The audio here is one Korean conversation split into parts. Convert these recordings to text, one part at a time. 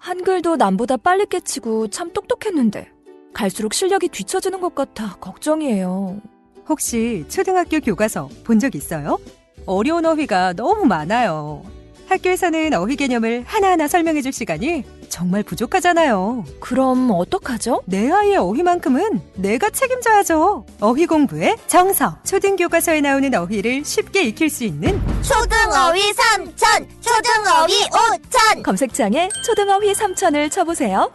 한글도 남보다 빨리 깨치고 참 똑똑했는데 갈수록 실력이 뒤처지는 것 같아 걱정이에요. 혹시 초등학교 교과서 본 적 있어요? 어려운 어휘가 너무 많아요. 학교에서는 어휘 개념을 하나하나 설명해 줄 시간이 정말 부족하잖아요. 그럼 어떡하죠? 내 아이의 어휘만큼은 내가 책임져야죠. 어휘 공부의 정석. 초등교과서에 나오는 어휘를 쉽게 익힐 수 있는 초등어휘 3000, 초등어휘 5000. 검색창에 초등어휘 3000을 쳐보세요.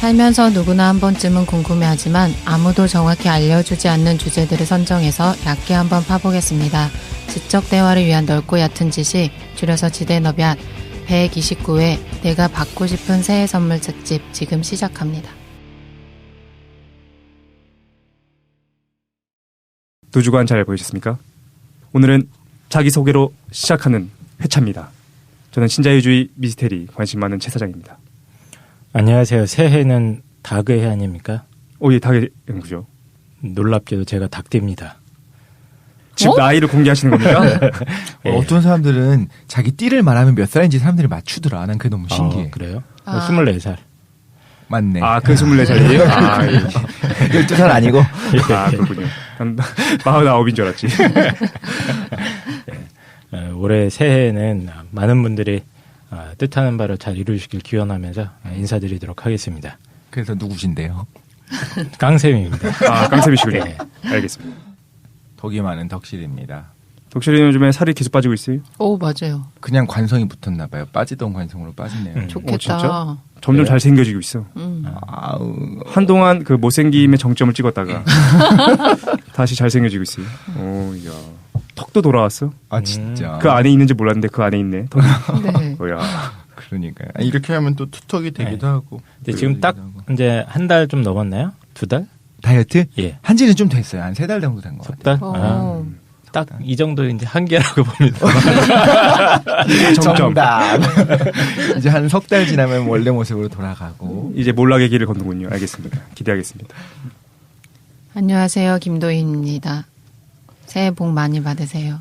살면서 누구나 한 번쯤은 궁금해하지만 아무도 정확히 알려주지 않는 주제들을 선정해서 얕게 한번 파보겠습니다. 지적 대화를 위한 넓고 얕은 지식, 줄여서 지대너비앗 129회 내가 받고 싶은 새해 선물 특집 지금 시작합니다. 두 주간 잘 보셨습니까? 오늘은 자기소개로 시작하는 회차입니다. 저는 신자유주의 미스테리 관심 많은 최 사장입니다. 안녕하세요. 새해는 닭의 해 아닙니까? 예, 닭의 연구죠. 놀랍게도 제가 닭띠입니다. 집 나이를 공개하시는 겁니까? 예. 어떤 사람들은 자기 띠를 말하면 몇 살인지 사람들이 맞추더라. 난 그게 너무 신기해. 그래요? 24살. 맞네. 그 24살이에요? 예. 12살 아니고? 그렇군요. 한 49인 줄 알았지. 올해 새해에는 많은 분들이 뜻하는 바를 잘 이루시길 기원하면서 인사드리도록 하겠습니다. 그래서 누구신데요? 깡쌤입니다. 깡쌤이시군요. 네. 알겠습니다. 덕이 많은 덕실입니다. 덕실이 요즘에 살이 계속 빠지고 있어요? 오, 맞아요. 그냥 관성이 붙었나 봐요. 빠지던 관성으로 빠지네요. 좋겠다. 진짜? 점점 잘생겨지고 있어. 아우. 한동안 그 못생김의 정점을 찍었다가 다시 잘생겨지고 있어요. 이야. 턱도 돌아왔어. 진짜. 그 안에 있는지 몰랐는데 그 안에 있네. 턱이. 네. 그러니까요. 이렇게 하면 또 투턱이 되기도 하고. 근데 지금 딱 이제 한 달 좀 넘었나요? 2달? 다이어트? 예. 한지는 좀 됐어요. 한 3달 정도 된 것 같아요. 3달? 딱 이 정도 이제 한계라고 봅니다. 정답. 이제 한 3달 지나면 원래 모습으로 돌아가고. 이제 몰락의 길을 걷는군요. 알겠습니다. 기대하겠습니다. 안녕하세요. 김도희입니다. 새해 복 많이 받으세요.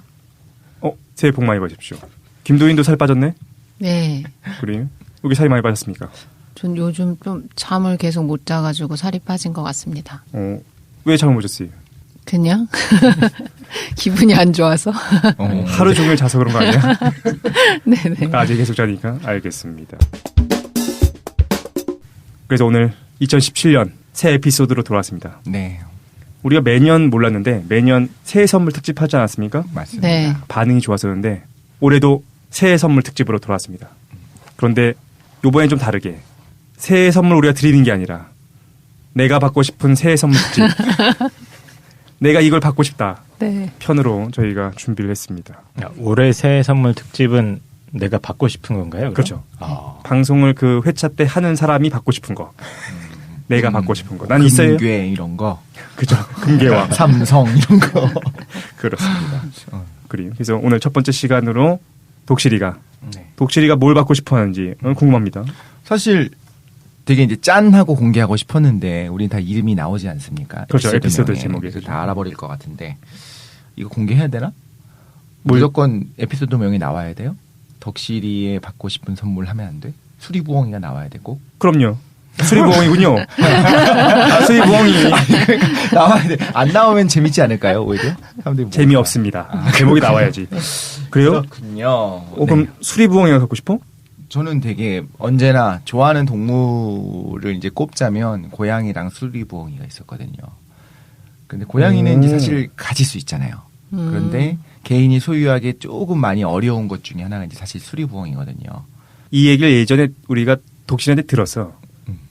새해 복 많이 받으십시오. 김도인도 살 빠졌네? 네. 그래요? 여기 살이 많이 빠졌습니까? 전 요즘 좀 잠을 계속 못 자가지고 살이 빠진 것 같습니다. 왜 잠을 못 잤어요? 그냥 기분이 안 좋아서. 하루 종일 자서 그런 거 아니야? 네네. 아직 계속 자니까 알겠습니다. 그래서 오늘 2017년 새 에피소드로 돌아왔습니다. 네. 우리가 매년 몰랐는데 매년 새해 선물 특집 하지 않았습니까? 맞습니다. 네. 반응이 좋았었는데 올해도 새해 선물 특집으로 돌아왔습니다. 그런데 이번엔 좀 다르게 새해 선물 우리가 드리는 게 아니라 내가 받고 싶은 새해 선물 특집 내가 이걸 받고 싶다 네. 편으로 저희가 준비를 했습니다. 올해 새해 선물 특집은 내가 받고 싶은 건가요? 그럼? 그렇죠. 방송을 그 회차 때 하는 사람이 받고 싶은 거 내가 받고 싶은 거. 난 있어요. 금괴 이런 거. 그죠. 금괴와 삼성 이런 거. 그렇습니다. 그래서 오늘 첫 번째 시간으로 독실이가 네. 독실이가 뭘 받고 싶어 하는지 궁금합니다. 사실 되게 이제 짠하고 공개하고 싶었는데 우린 다 이름이 나오지 않습니까? 그렇죠. 에피소드 명에. 제목에. 그래서 다 알아버릴 것 같은데 이거 공개해야 되나? 무조건 에피소드 명이 나와야 돼요? 덕실이의 받고 싶은 선물 하면 안 돼? 수리부엉이가 나와야 되고? 그럼요. 수리부엉이군요. 수리부엉이. 나와야 돼. 안 나오면 재밌지 않을까요? 오히려? 재미없습니다. 제목이 나와야지. 그래요? 그렇군요. 그럼 수리부엉이가 갖고 싶어? 저는 되게 언제나 좋아하는 동물을 이제 꼽자면 고양이랑 수리부엉이가 있었거든요. 근데 고양이는 이제 사실 가질 수 있잖아요. 그런데 개인이 소유하기 조금 많이 어려운 것 중에 하나가 이제 사실 수리부엉이거든요. 이 얘기를 예전에 우리가 독실한테 들었어.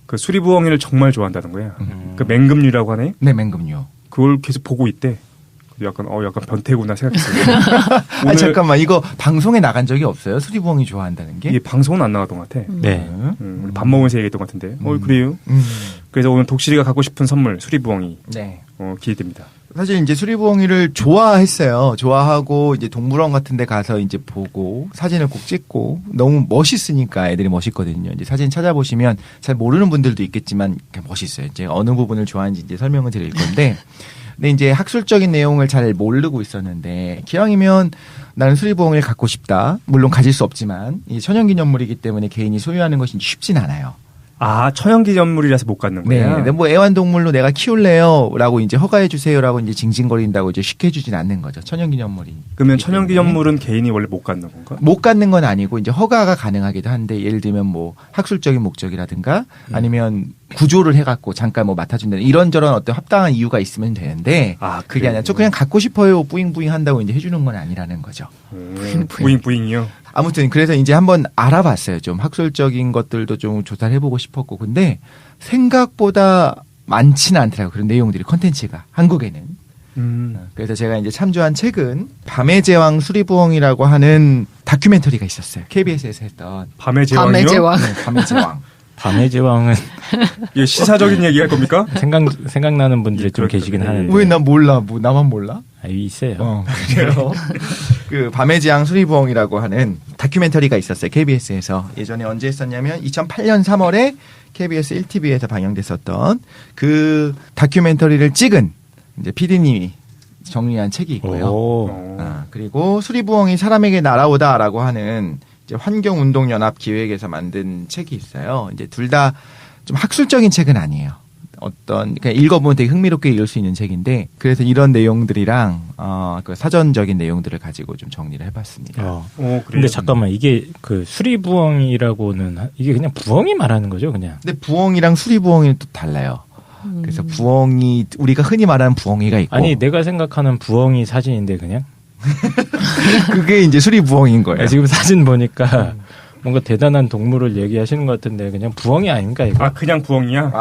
그 수리부엉이를 정말 좋아한다는 거야. 그 맹금류라고 하네. 네, 맹금류. 그걸 계속 보고 있대. 약간 변태구나 생각했어요. 오늘 잠깐만 이거 방송에 나간 적이 없어요? 수리부엉이 좋아한다는 게? 이게 방송은 안 나갔던 것 같아. 네. 우리 밥 먹으면서 얘기했던 것 같은데. 그래요? 그래서 오늘 독실이가 갖고 싶은 선물 수리부엉이. 네. 기대됩니다. 사실 이제 수리부엉이를 좋아했어요. 좋아하고 이제 동물원 같은 데 가서 이제 보고 사진을 꼭 찍고 너무 멋있으니까 애들이 멋있거든요. 이제 사진 찾아보시면 잘 모르는 분들도 있겠지만 멋있어요. 이제 어느 부분을 좋아하는지 이제 설명을 드릴 건데 근데 이제 학술적인 내용을 잘 모르고 있었는데 기왕이면 나는 수리부엉이를 갖고 싶다. 물론 가질 수 없지만 이 천연기념물이기 때문에 개인이 소유하는 것이 쉽진 않아요. 아, 천연기념물이라서 못 갖는 네. 거야? 근데 뭐 애완동물로 내가 키울래요? 라고 이제 허가해주세요.라고 이제 징징거린다고 이제 쉽게 해주진 않는 거죠. 천연기념물이. 그러면 천연기념물은 개인이 원래 못 갖는 건가? 못 갖는 건 아니고 이제 허가가 가능하기도 한데 예를 들면 뭐 학술적인 목적이라든가 아니면 구조를 해갖고 잠깐 뭐 맡아준다는 이런저런 어떤 합당한 이유가 있으면 되는데 아, 그게 아니라 저 그냥 갖고 싶어요. 뿌잉뿌잉 한다고 이제 해주는 건 아니라는 거죠. 부잉부잉이요? 아무튼 그래서 이제 한번 알아봤어요. 좀 학술적인 것들도 좀 조사를 해보고 싶었고 근데 생각보다 많지는 않더라고요. 그런 내용들이 컨텐츠가 한국에는. 그래서 제가 이제 참조한 책은 밤의 제왕 수리부엉이라고 하는 다큐멘터리가 있었어요. KBS에서 했던 밤의 제왕이요? 밤의 제왕. 네, 밤의 제왕. 밤의 제왕은 이게 시사적인 얘기 할 겁니까? 생각나는 분들이 예, 좀 계시긴 그렇군요. 하는데. 왜 난 몰라? 뭐 나만 몰라? 아, 있어요. 그래요. 그 밤의 제왕 수리부엉이라고 하는 다큐멘터리가 있었어요. KBS에서. 예전에 언제 했었냐면 2008년 3월에 KBS 1TV에서 방영됐었던 그 다큐멘터리를 찍은 이제 PD님이 정리한 책이 있고요. 오. 그리고 수리부엉이 사람에게 날아오다라고 하는 이제 환경운동연합 기획에서 만든 책이 있어요. 이제 둘 다 좀 학술적인 책은 아니에요. 어떤 그냥 읽어보면 되게 흥미롭게 읽을 수 있는 책인데 그래서 이런 내용들이랑 그 사전적인 내용들을 가지고 좀 정리를 해봤습니다. 오, 그래요? 근데 잠깐만 이게 그 수리부엉이라고는 이게 그냥 부엉이 말하는 거죠, 그냥. 근데 부엉이랑 수리부엉이는 또 달라요. 그래서 부엉이 우리가 흔히 말하는 부엉이가 있고 아니 내가 생각하는 부엉이 사진인데 그냥. 그게 이제 수리부엉인 거예요. 지금 사진 보니까 뭔가 대단한 동물을 얘기하시는 것 같은데 그냥 부엉이 아닙니까 이거? 아, 그냥 부엉이야?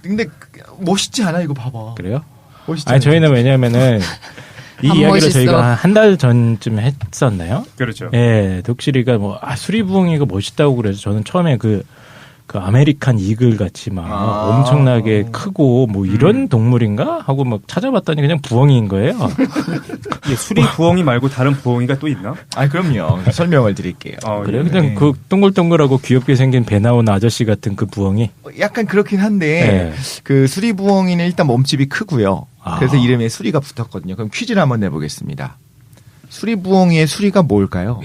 근데 멋있지 않아 이거 봐봐. 그래요? 멋있지 아니 저희는 왜냐면은 이 안 이야기를 멋있어. 저희가 한 달 전쯤 했었나요? 그렇죠. 예, 독실이가 수리부엉이가 멋있다고 그래서 저는 처음에 그 아메리칸 이글 같이 막 엄청나게 크고 뭐 이런 동물인가 하고 막 찾아봤더니 그냥 부엉이인 거예요. 이게 수리 부엉이 말고 다른 부엉이가 또 있나? 그럼요. 설명을 드릴게요. 그래요? 그냥 그 동글동글하고 귀엽게 생긴 배 나오는 아저씨 같은 그 부엉이. 약간 그렇긴 한데 그 수리부엉이는 일단 몸집이 크고요. 그래서 이름에 수리가 붙었거든요. 그럼 퀴즈를 한번 내보겠습니다. 수리부엉이의 수리가 뭘까요?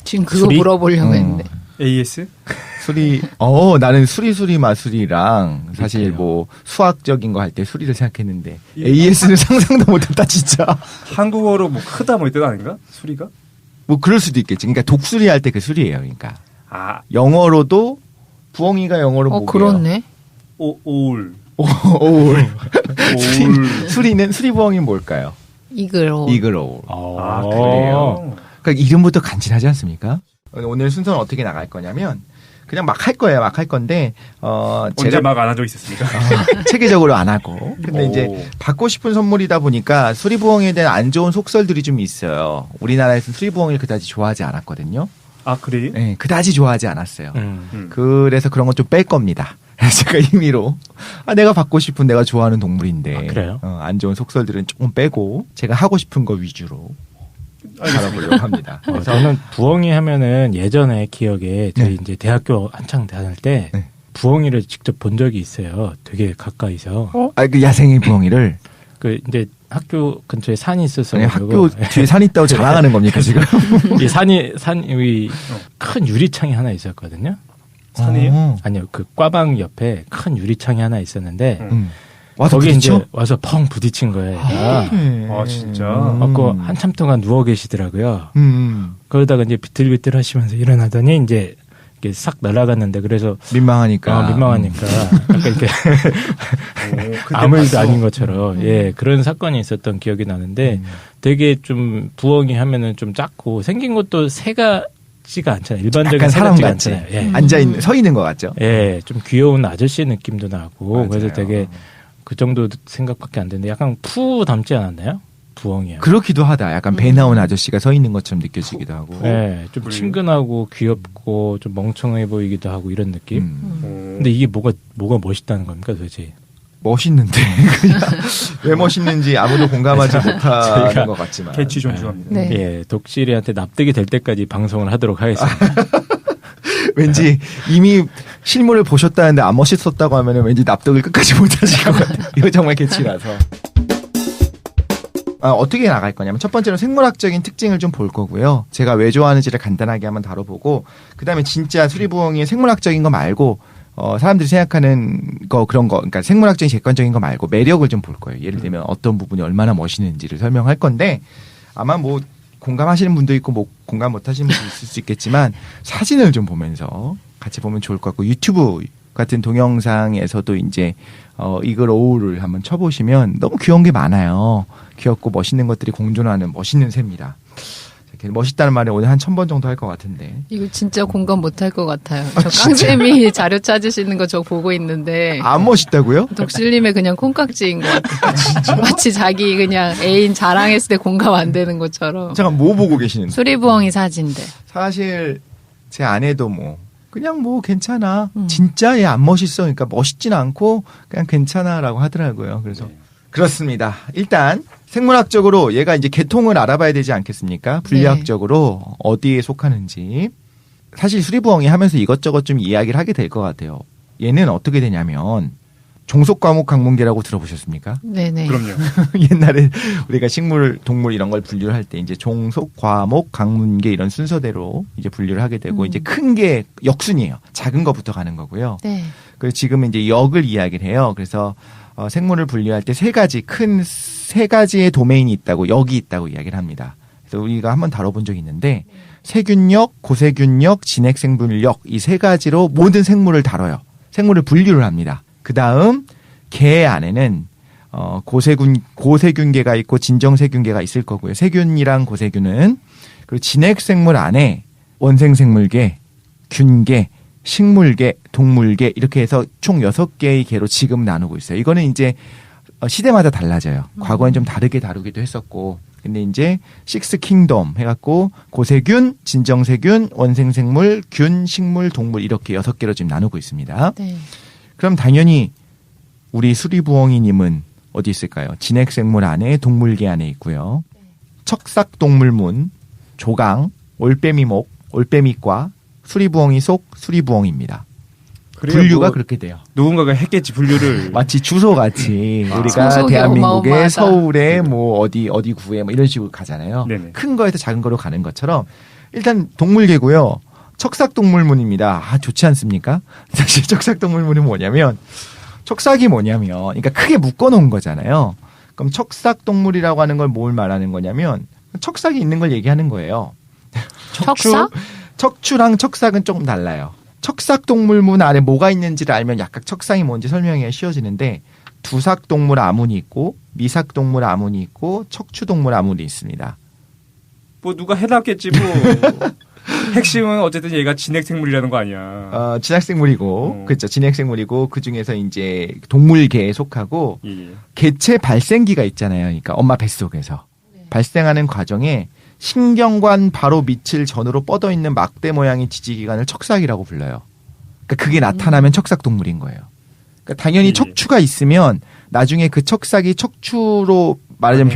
지금 그거 수리? 물어보려고 했는데. AS? 수리, 나는 수리 마술이랑 사실 그래요. 뭐 수학적인 거 할 때 수리를 생각했는데 AS는 상상도 못했다 진짜. 한국어로 뭐 크다 뭐 이뜻 아닌가? 수리가? 뭐 그럴 수도 있겠지. 그러니까 독수리 할 때 그 수리예요. 그러니까 아, 영어로도 부엉이가 영어로 뭐예요? 그렇네. 오울. 오울. 오울. 수리부엉이는 뭘까요? 이글. 이글 오울. 아, 그래요? 그러니까 이름부터 간지나지 않습니까? 오늘 순서는 어떻게 나갈 거냐면 그냥 막 할 거예요. 막 할 건데 언제 제가 막 안 한 적 있었습니까? 체계적으로 안 하고. 근데 오. 이제 받고 싶은 선물이다 보니까 수리부엉이에 대한 안 좋은 속설들이 좀 있어요. 우리나라에서는 수리부엉이를 그다지 좋아하지 않았거든요. 아, 그래? 네, 그다지 좋아하지 않았어요. 음. 그래서 그런 건 좀 뺄 겁니다. 제가 임의로 내가 받고 싶은 내가 좋아하는 동물인데 그래요? 안 좋은 속설들은 조금 빼고 제가 하고 싶은 거 위주로 알아보려고 합니다. 저는 부엉이 하면은 예전에 기억에 저희 이제 대학교 한창 다닐 때 네. 부엉이를 직접 본 적이 있어요. 되게 가까이서. 그 야생의 부엉이를 그 이제 학교 근처에 산이 있어서 아니, 학교 뒤에 산 있다고 자랑하는 겁니까 지금? 이 산이 큰 유리창이 하나 있었거든요. 산이에요? 아니요, 그 꽈방 옆에 큰 유리창이 하나 있었는데 와서 거기 부딪혀? 이제 와서 펑 부딪힌 거예요. 얘가. 아, 진짜? 갖고 한참 동안 누워 계시더라고요. 음. 그러다가 이제 비틀비틀 하시면서 일어나더니 이제 이렇게 싹 날아갔는데 그래서 민망하니까. 민망하니까 약간 이렇게 아무 일도 아닌 것처럼 그런 사건이 있었던 기억이 나는데 되게 좀 부엉이 하면은 좀 작고 생긴 것도 새 같지가 않잖아요. 일반적인 약간 새 사람 같지가 같이 않잖아요. 앉아 있는 서 있는 것 같죠? 좀 귀여운 아저씨 느낌도 나고 맞아요. 그래서 되게 그 정도 생각밖에 안 되는데 약간 푸 닮지 않았나요? 부엉이요. 그렇기도 하다. 약간 배 나온 아저씨가 서 있는 것처럼 느껴지기도 하고. 좀 그래요? 친근하고 귀엽고 좀 멍청해 보이기도 하고 이런 느낌. 근데 이게 뭐가 멋있다는 겁니까 도대체? 멋있는데 그냥 왜 멋있는지 아무도 공감하지 못하는 것 같지만 개취 존중합니다. 네. 예, 독실이한테 납득이 될 때까지 방송을 하도록 하겠습니다. 왠지 이미 실물을 보셨다는데 안 멋있었다고 하면 왠지 납득을 끝까지 못하실 것 같아요. 이거 정말 개취라서. 어떻게 나갈 거냐면 첫 번째로 생물학적인 특징을 좀 볼 거고요. 제가 왜 좋아하는지를 간단하게 한번 다뤄보고 그다음에 진짜 수리부엉이 생물학적인 거 말고 사람들이 생각하는 거 그런 거 그러니까 생물학적인 객관적인 거 말고 매력을 좀 볼 거예요. 예를 들면 어떤 부분이 얼마나 멋있는지를 설명할 건데 아마 뭐 공감하시는 분도 있고 뭐 공감 못 하시는 분도 있을 수 있겠지만 사진을 좀 보면서 같이 보면 좋을 것 같고 유튜브 같은 동영상에서도 이제 이글오우를 한번 쳐보시면 너무 귀여운 게 많아요. 귀엽고 멋있는 것들이 공존하는 멋있는 새입니다. 이렇게 멋있다는 말에 오늘 한 1000번 정도 할 것 같은데. 이거 진짜 공감 못할 것 같아요. 저 깡쌤이 자료 찾으시는 거 저 보고 있는데. 안 멋있다고요? 독실님의 그냥 콩깍지인 것 같아요. 마치 자기 그냥 애인 자랑했을 때 공감 안 되는 것처럼. 잠깐 뭐 보고 계시는데? 수리부엉이 사진들. 사실 제 아내도 뭐 그냥 뭐 괜찮아. 진짜 얘 안 멋있어. 그러니까 멋있진 않고 그냥 괜찮아라고 하더라고요. 그래서 그렇습니다. 일단 생물학적으로 얘가 이제 계통을 알아봐야 되지 않겠습니까? 분류학적으로 어디에 속하는지. 사실 수리부엉이 하면서 이것저것 좀 이야기를 하게 될 것 같아요. 얘는 어떻게 되냐면 종속과목 강문계라고 들어보셨습니까? 네네. 그럼요. 옛날에 우리가 식물, 동물 이런 걸 분류를 할 때 이제 종속, 과목, 강문계 이런 순서대로 이제 분류를 하게 되고 이제 큰 게 역순이에요. 작은 거부터 가는 거고요. 네. 그래서 지금은 이제 역을 이야기를 해요. 그래서 생물을 분류할 때 큰 세 가지의 도메인이 있다고 역이 있다고 이야기를 합니다. 그래서 우리가 한번 다뤄본 적이 있는데 세균력, 고세균력, 진핵생분력 이 세 가지로 모든 생물을 다뤄요. 생물을 분류를 합니다. 그 다음 개 안에는 고세균계가 있고 진정세균계가 있을 거고요. 세균이랑 고세균은 그리고 진핵생물 안에 원생생물계, 균계, 식물계, 동물계 이렇게 해서 총 6개의 계로 지금 나누고 있어요. 이거는 이제 시대마다 달라져요. 과거엔 좀 다르게 다루기도 했었고 근데 이제 식스 킹덤 해갖고 고세균, 진정세균, 원생생물, 균, 식물, 동물 이렇게 6개로 지금 나누고 있습니다. 네. 그럼 당연히 우리 수리부엉이님은 어디 있을까요? 진핵생물 안에 동물계 안에 있고요. 척삭동물문, 조강, 올빼미목, 올빼미과, 수리부엉이 속 수리부엉입니다. 분류가 뭐 그렇게 돼요. 누군가가 했겠지 분류를. 마치 주소같이 우리가 소속이 대한민국의 어마어마하다. 서울에 뭐 어디 구에 뭐 이런 식으로 가잖아요. 네네. 큰 거에서 작은 거로 가는 것처럼 일단 동물계고요. 척삭동물문입니다. 좋지 않습니까? 사실 척삭동물문은 뭐냐면 척삭이 뭐냐면 그러니까 크게 묶어놓은 거잖아요. 그럼 척삭동물이라고 하는 걸 뭘 말하는 거냐면 척삭이 있는 걸 얘기하는 거예요. 척삭? 척추랑 척삭은 조금 달라요. 척삭동물문 안에 뭐가 있는지를 알면 약간 척삭이 뭔지 설명이 쉬워지는데 두삭동물 아문이 있고 미삭동물 아문이 있고 척추동물 아문이 있습니다. 뭐 누가 해놨겠지 뭐. 핵심은 어쨌든 얘가 진핵생물이라는 거 아니야. 진핵생물이고 그렇죠. 진핵생물이고 그 중에서 이제 동물계에 속하고 예. 개체 발생기가 있잖아요. 그러니까 엄마 뱃속에서 발생하는 과정에 신경관 바로 밑을 전으로 뻗어 있는 막대 모양의 지지기관을 척삭이라고 불러요. 그러니까 그게 나타나면 척삭동물인 거예요. 그러니까 당연히 예. 척추가 있으면 나중에 그 척삭이 척추로 말하자면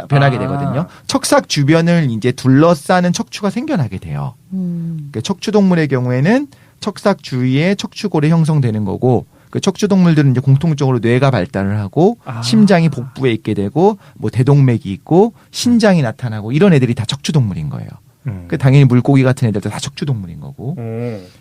변하게 되거든요. 척삭 주변을 이제 둘러싸는 척추가 생겨나게 돼요. 그러니까 척추동물의 경우에는 척삭 주위에 척추골이 형성되는 거고 그 척추동물들은 이제 공통적으로 뇌가 발달을 하고 심장이 복부에 있게 되고 뭐 대동맥이 있고 신장이 나타나고 이런 애들이 다 척추동물인 거예요. 그 당연히 물고기 같은 애들도 다 척추동물인 거고.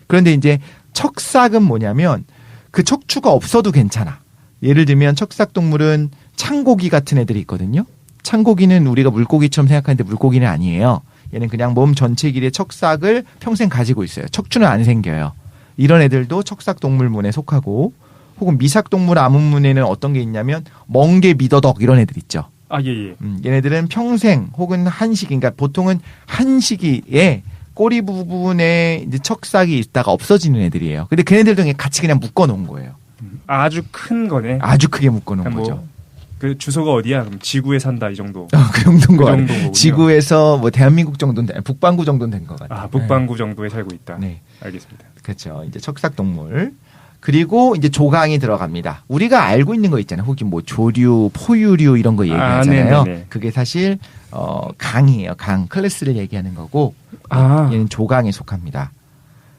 그런데 이제 척삭은 뭐냐면 그 척추가 없어도 괜찮아. 예를 들면 척삭동물은 창고기 같은 애들이 있거든요. 창고기는 우리가 물고기처럼 생각하는데 물고기는 아니에요. 얘는 그냥 몸 전체 길이의 척삭을 평생 가지고 있어요. 척추는 안 생겨요. 이런 애들도 척삭동물문에 속하고 혹은 미삭동물 아문문에는 어떤 게 있냐면 멍게, 미더덕 이런 애들 있죠. 예. 얘네들은 평생 혹은 한식, 그러니까 보통은 한식이에 꼬리 부분에 이제 척삭이 있다가 없어지는 애들이에요. 근데 걔네들도 같이 그냥 묶어놓은 거예요. 아주 큰 거네. 아주 크게 묶어놓은 뭐, 거죠. 그 주소가 어디야? 그럼 지구에 산다 이 정도. 그 정도인 거 그 같아요. 정도군요. 지구에서 뭐 대한민국 정도는 북반구 정도는 된 것 같아요. 북반구 정도에 살고 있다. 네. 알겠습니다. 그렇죠. 이제 척삭동물. 그리고 이제 조강이 들어갑니다. 우리가 알고 있는 거 있잖아요. 혹시 뭐 조류, 포유류 이런 거 얘기하잖아요. 네네네. 그게 사실 강이에요. 강 클래스를 얘기하는 거고 얘는 조강에 속합니다.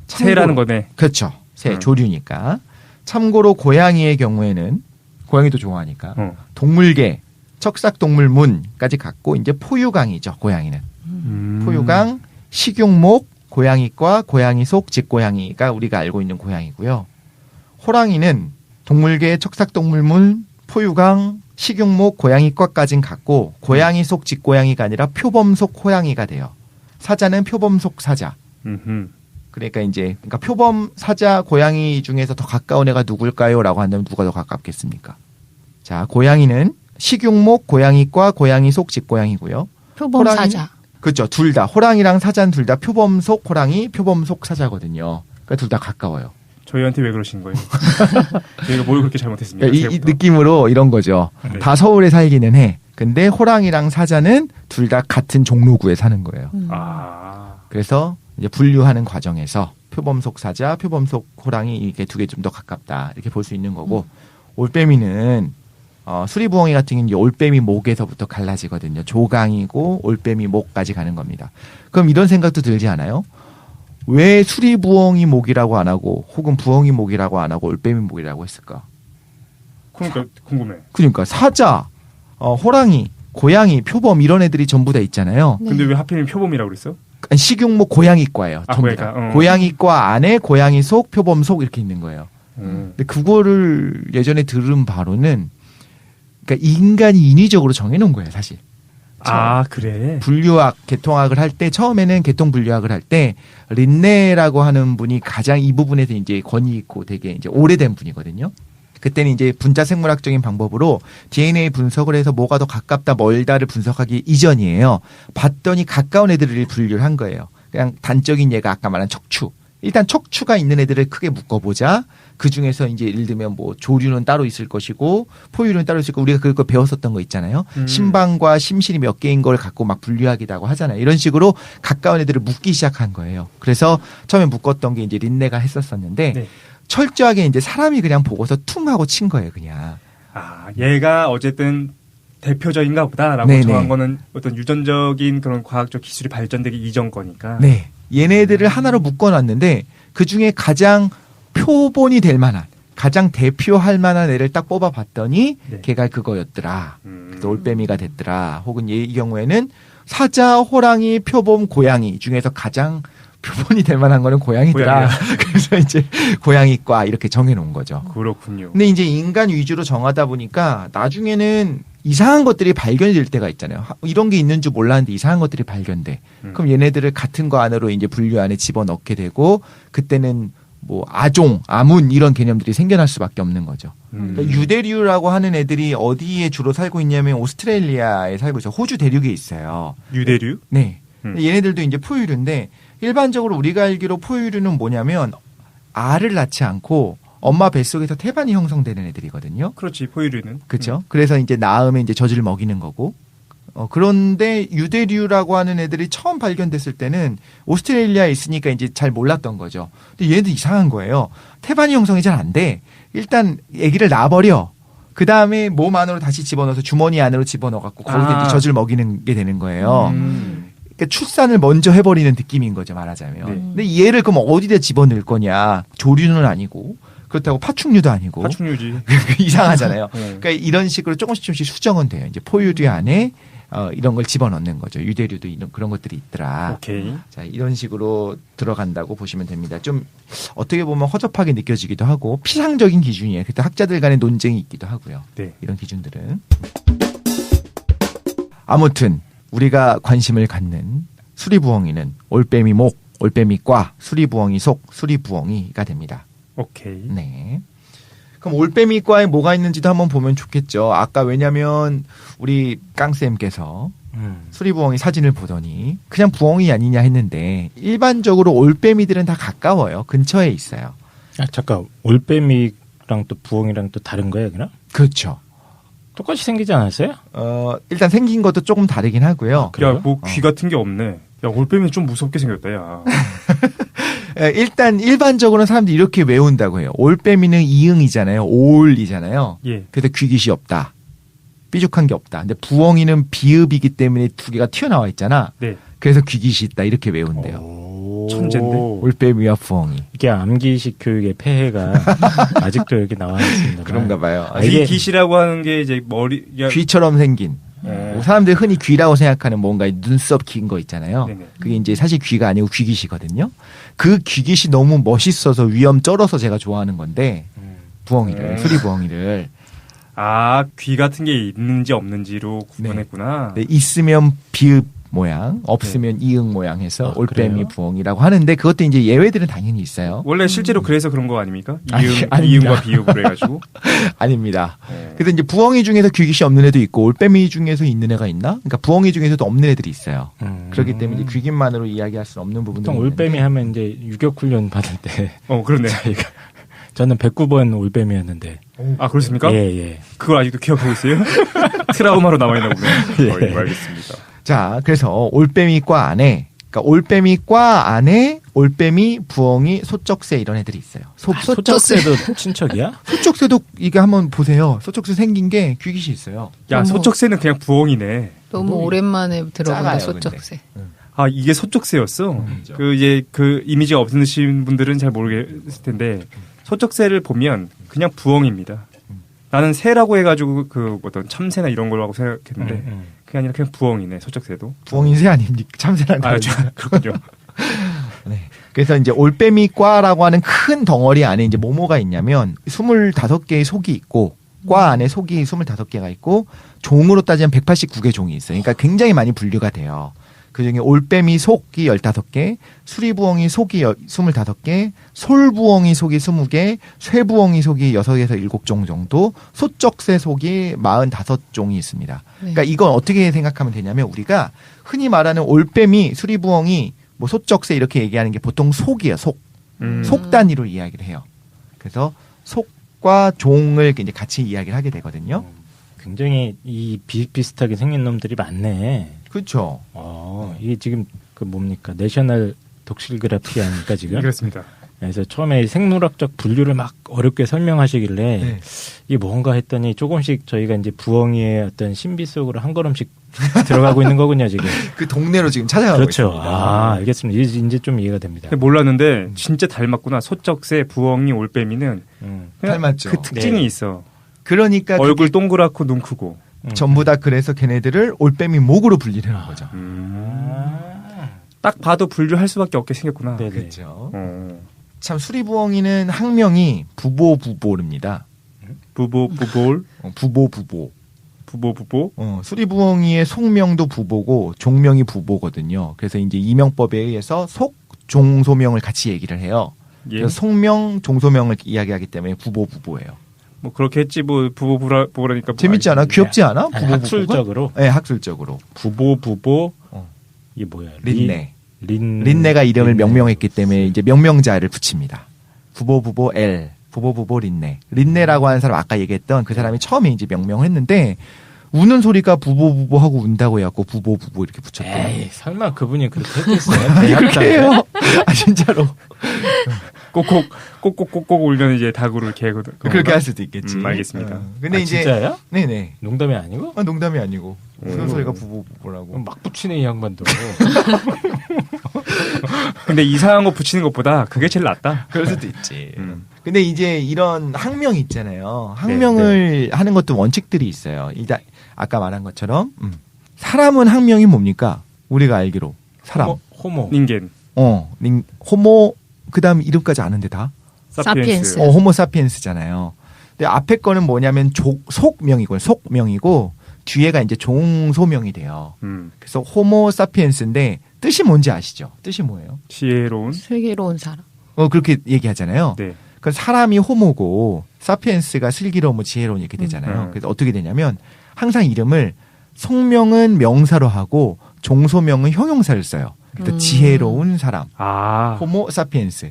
새라는 거네. 그렇죠. 새 조류니까. 참고로 고양이의 경우에는 고양이도 좋아하니까 동물계 척삭동물문까지 갖고 이제 포유강이죠. 고양이는 포유강, 식용목, 고양이과, 고양이 속, 집고양이가 우리가 알고 있는 고양이고요. 호랑이는 동물계 척삭동물문, 포유강, 식용목, 고양이과까지는 갖고 고양이 속, 집고양이가 아니라 표범 속 호랑이가 돼요. 사자는 표범 속 사자. 그러니까 표범, 사자, 고양이 중에서 더 가까운 애가 누굴까요? 라고 한다면 누가 더 가깝겠습니까? 자, 고양이는 식용목, 고양이과, 고양이 속, 집고양이고요. 표범 사자. 그렇죠. 둘 다. 호랑이랑 사자는 둘 다 표범 속 호랑이, 표범 속 사자거든요. 그러니까 둘 다 가까워요. 저희한테 왜 그러신 거예요? 저희가 뭘 그렇게 잘못했습니까? 이 느낌으로 이런 거죠. 네. 다 서울에 살기는 해. 근데 호랑이랑 사자는 둘 다 같은 종로구에 사는 거예요. 그래서 이제 분류하는 과정에서 표범 속 사자, 표범 속 호랑이 이게 두 개 좀 더 가깝다 이렇게 볼 수 있는 거고 올빼미는 수리부엉이 같은 경우는 올빼미 목에서부터 갈라지거든요. 조강이고 올빼미 목까지 가는 겁니다. 그럼 이런 생각도 들지 않아요? 왜 수리부엉이 목이라고 안 하고 혹은 부엉이 목이라고 안 하고 올빼미 목이라고 했을까? 그러니까 궁금해. 그러니까 사자, 호랑이, 고양이, 표범 이런 애들이 전부 다 있잖아요. 근데 왜 하필이면 표범이라고 그랬어? 식용목 고양이과예요. 전부 다. 고양이과 안에 고양이 속, 표범 속 이렇게 있는 거예요. 근데 그거를 예전에 들은 바로는 그러니까 인간이 인위적으로 정해놓은 거예요, 사실. 그래. 분류학, 개통학을 할 때 처음에는 개통 분류학을 할 때 린네라고 하는 분이 가장 이 부분에서 이제 권위 있고 되게 이제 오래된 분이거든요. 그때는 이제 분자 생물학적인 방법으로 DNA 분석을 해서 뭐가 더 가깝다 멀다를 분석하기 이전이에요. 봤더니 가까운 애들을 분류를 한 거예요. 그냥 단적인 예가 아까 말한 척추. 일단 척추가 있는 애들을 크게 묶어보자. 그 중에서 이제 예를 들면 뭐 조류는 따로 있을 것이고 포유류는 따로 있을 거고 우리가 그걸 배웠었던 거 있잖아요. 심방과 심실이 몇 개인 걸 갖고 막 분류하기도 하잖아요. 이런 식으로 가까운 애들을 묶기 시작한 거예요. 그래서 처음에 묶었던 게 이제 린네가 했었었는데 네. 철저하게 이제 사람이 그냥 보고서 퉁 하고 친 거예요, 그냥. 얘가 어쨌든 대표적인가 보다라고 네네. 정한 거는 어떤 유전적인 그런 과학적 기술이 발전되기 이전 거니까. 네. 얘네들을 하나로 묶어놨는데 그 중에 가장 표본이 될 만한, 가장 대표할 만한 애를 딱 뽑아봤더니 네. 걔가 그거였더라. 그래서 올빼미가 됐더라. 혹은 이 경우에는 사자, 호랑이, 표범, 고양이 중에서 가장 표본이 될 만한 거는 고양이더라. 그래서 이제 고양이과 이렇게 정해놓은 거죠. 그렇군요. 근데 이제 인간 위주로 정하다 보니까 나중에는 이상한 것들이 발견이 될 때가 있잖아요. 이런 게 있는 줄 몰랐는데 이상한 것들이 발견돼. 그럼 얘네들을 같은 거 안으로 이제 분류 안에 집어넣게 되고 그때는 뭐 아종, 아문 이런 개념들이 생겨날 수밖에 없는 거죠. 그러니까 유대류라고 하는 애들이 어디에 주로 살고 있냐면 오스트레일리아에 살고 있어요. 호주 대륙에 있어요. 유대류? 네. 얘네들도 이제 포유류인데 일반적으로 우리가 알기로 포유류는 뭐냐면 알을 낳지 않고 엄마 뱃속에서 태반이 형성되는 애들이거든요. 그렇지, 포유류는. 그렇죠. 그래서 이제 낳으면 이제 젖을 먹이는 거고. 그런데 유대류라고 하는 애들이 처음 발견됐을 때는 오스트레일리아에 있으니까 이제 잘 몰랐던 거죠. 근데 얘네도 이상한 거예요. 태반이 형성이 잘 안 돼. 일단 아기를 낳아버려. 그 다음에 몸 안으로 다시 집어넣어서 주머니 안으로 집어넣어갖고 거기서 이제 젖을 먹이는 게 되는 거예요. 그러니까 출산을 먼저 해버리는 느낌인 거죠, 말하자면. 네. 근데 얘를 그럼 어디다 집어넣을 거냐. 조류는 아니고. 그렇다고 파충류도 아니고. 파충류지. 이상하잖아요. 그러니까 이런 식으로 조금씩 수정은 돼요. 이제 포유류 안에 이런 걸 집어넣는 거죠. 유대류도 이런 그런 것들이 있더라. 오케이. 자, 이런 식으로 들어간다고 보시면 됩니다. 좀 어떻게 보면 허접하게 느껴지기도 하고 피상적인 기준이에요. 그때 학자들 간의 논쟁이 있기도 하고요. 네. 이런 기준들은. 아무튼 우리가 관심을 갖는 수리부엉이는 올빼미 목, 올빼미과, 수리부엉이 속, 수리부엉이가 됩니다. 오케이. 네. 그럼 올빼미과에 뭐가 있는지도 한번 보면 좋겠죠. 아까 왜냐면 우리 깡쌤께서 수리부엉이 사진을 보더니 그냥 부엉이 아니냐 했는데 일반적으로 올빼미들은 다 가까워요. 근처에 있어요. 잠깐 올빼미랑 또 부엉이랑 또 다른 거예요, 그럼? 그렇죠. 똑같이 생기지 않았어요? 일단 생긴 것도 조금 다르긴 하고요. 야, 뭐 귀 같은 게 없네. 야, 올빼미 좀 무섭게 생겼다, 야. 일단 일반적으로는 사람들이 이렇게 외운다고 해요. 올빼미는 이응이잖아요. 올이잖아요. 예. 그래서 귀깃이 없다. 삐죽한 게 없다. 근데 부엉이는 비읍이기 때문에 두 개가 튀어나와 있잖아. 네. 그래서 귀깃이 있다. 이렇게 외운대요. 천재인데? 올빼미와 부엉이. 이게 암기식 교육의 폐해가 아직도 이렇게 나와 있습니다. 그런가 봐요. 이게- 귀시라고 하는 게 이제 머리, 귀처럼 생긴. 사람들이 흔히 귀라고 생각하는 뭔가 눈썹 긴 거 있잖아요. 네네. 그게 이제 사실 귀가 아니고 귀깃이거든요. 그 귀깃이 너무 멋있어서 위험 쩔어서 제가 좋아하는 건데 부엉이를, 수리 부엉이를. 아, 귀 같은 게 있는지 없는지로 구분했구나. 네, 있으면 비읍 모양, 없으면 이응 모양 해서 올빼미 그래요? 부엉이라고 하는데 그것도 이제 예외들은 당연히 있어요. 원래 실제로 그래서 그런 거 아닙니까? 아닙니다. 이응과 비읍으로 해가지고. 아닙니다. 그래서 이제 부엉이 중에서 귀깃이 없는 애도 있고 올빼미 중에서 있는 애가 있나? 그러니까 부엉이 중에서도 없는 애들이 있어요. 그렇기 때문에 이제 귀깃만으로 이야기할 수 없는 부분들이 보통 올빼미 하면 이제 유격 훈련 받을 때 그렇네. 저는 109번 올빼미였는데. 아, 그렇습니까? 예. 그걸 아직도 기억하고 있어요? 트라우마로 남아있나 보네. 예. 알겠습니다. 자, 그래서 올빼미과 안에, 그러니까 올빼미과 안에 올빼미, 부엉이, 소쩍새 이런 애들이 있어요. 소쩍새도 친척이야? 소쩍새도 이게 한번 보세요. 소쩍새 생긴 게 귀깃이 있어요. 야, 어머. 소쩍새는 그냥 부엉이네. 너무 오랜만에 들어본다, 작아요, 소쩍새. 아, 이게 소쩍새였어? 그 이미지가 없으신 분들은 잘 모르겠을 텐데, 소쩍새를 보면 그냥 부엉입니다. 나는 새라고 해가지고 그 어떤 참새나 이런 걸로 하고 생각했는데, 그게 아니라 그냥 부엉이네, 소쩍새도. 부엉이 새 아닙니까? 참새랑 다르죠. 그렇군요. 네. 그래서 이제 올빼미과라고 하는 큰 덩어리 안에 이제 뭐가 있냐면 25개의 속이 있고 과 안에 속이 25개가 있고 종으로 따지면 189개 종이 있어요. 그러니까 굉장히 많이 분류가 돼요. 그중에 올빼미 속이 15개, 수리부엉이 속이 25개, 솔부엉이 속이 20개, 쇠부엉이 속이 6에서 7종 정도, 소쩍새 속이 45종이 있습니다. 그러니까 이건 어떻게 생각하면 되냐면 우리가 흔히 말하는 올빼미, 수리부엉이, 뭐 소쩍새 이렇게 얘기하는 게 보통 속이에요. 속 단위로 이야기를 해요. 그래서 속과 종을 이제 같이 이야기를 하게 되거든요. 굉장히 이 비슷비슷하게 생긴 놈들이 많네. 그렇죠. 이게 지금 그 뭡니까? 내셔널 독실그래피 아닙니까 지금? 그렇습니다. 그래서 처음에 생물학적 분류를 막 어렵게 설명하시길래 네. 이게 뭔가 했더니 조금씩 저희가 이제 부엉이의 어떤 신비 속으로 한 걸음씩 들어가고 있는 거군요 지금. 그 동네로 지금 찾아가고 그렇죠. 있습니다. 아, 알겠습니다. 이제 좀 이해가 됩니다. 몰랐는데 진짜 닮았구나. 소쩍새, 부엉이, 올빼미는 그냥 닮았죠. 그 특징이 네. 있어. 그러니까 얼굴 동그랗고 눈 크고. 전부 다 그래서 걔네들을 올빼미 목으로 분리를 한 거죠. 딱 봐도 분류할 수밖에 없게 생겼구나. 네네. 그렇죠. 참 수리부엉이는 학명이 부보부보릅니다. 부볼, 부보부보. 부보. 수리부엉이의 속명도 부보고 종명이 부보거든요. 그래서 이제 이명법에 의해서 속, 종, 소명을 같이 얘기를 해요. 예. 그래서 속명, 종소명을 이야기하기 때문에 부보부보예요. 뭐 그렇게 했지 뭐 부보라니까. 재밌지 않아? 귀엽지 않아? 아니, 부보부보가? 학술적으로 네, 학술적으로. 부보 이게 뭐야? 린네. 린 린네가 이름을 명명했기 때문에 이제 명명자를 붙입니다. 부보부보 L, 부보부보 린네. 린네라고 하는 사람 아까 얘기했던 그 사람이 처음에 이제 명명했는데 우는 소리가 부보부보 하고 운다고 해갖고 부보부보 이렇게 붙였대요. 에이, 설마 그분이 그렇게 했겠어요? 그렇게 해요? 아 진짜로 꼭꼭 울면 이제 닭으로 이렇게 하거든. 그렇게 할 수도 있겠지. 알겠습니다. 근데 아, 이제 진짜야? 네네. 농담이 아니고? 농담이 아니고 우는 소리가 부보부보라고. 막 붙이네 이 양반도. 근데 이상한 거 붙이는 것보다 그게 제일 낫다. 그럴 수도 있지. 근데 이제 이런 학명 있잖아요. 네, 학명을 하는 것도 원칙들이 있어요. 일단 아까 말한 것처럼 사람은 학명이 뭡니까? 우리가 알기로 사람. 호모. 닌겐. 호모 그다음 이름까지 아는데 다. 사피엔스. 호모 사피엔스잖아요. 근데 앞에 거는 뭐냐면 속명이고 뒤에가 이제 종소명이 돼요. 그래서 호모 사피엔스인데 뜻이 뭔지 아시죠? 뜻이 뭐예요? 지혜로운. 슬기로운 사람. 그렇게 얘기하잖아요. 네. 그 사람이 호모고 사피엔스가 슬기로운 지혜로운 이렇게 되잖아요. 그래서 어떻게 되냐면 항상 이름을 속명은 명사로 하고 종소명은 형용사를 써요. 그래서 지혜로운 사람, 호모 사피엔스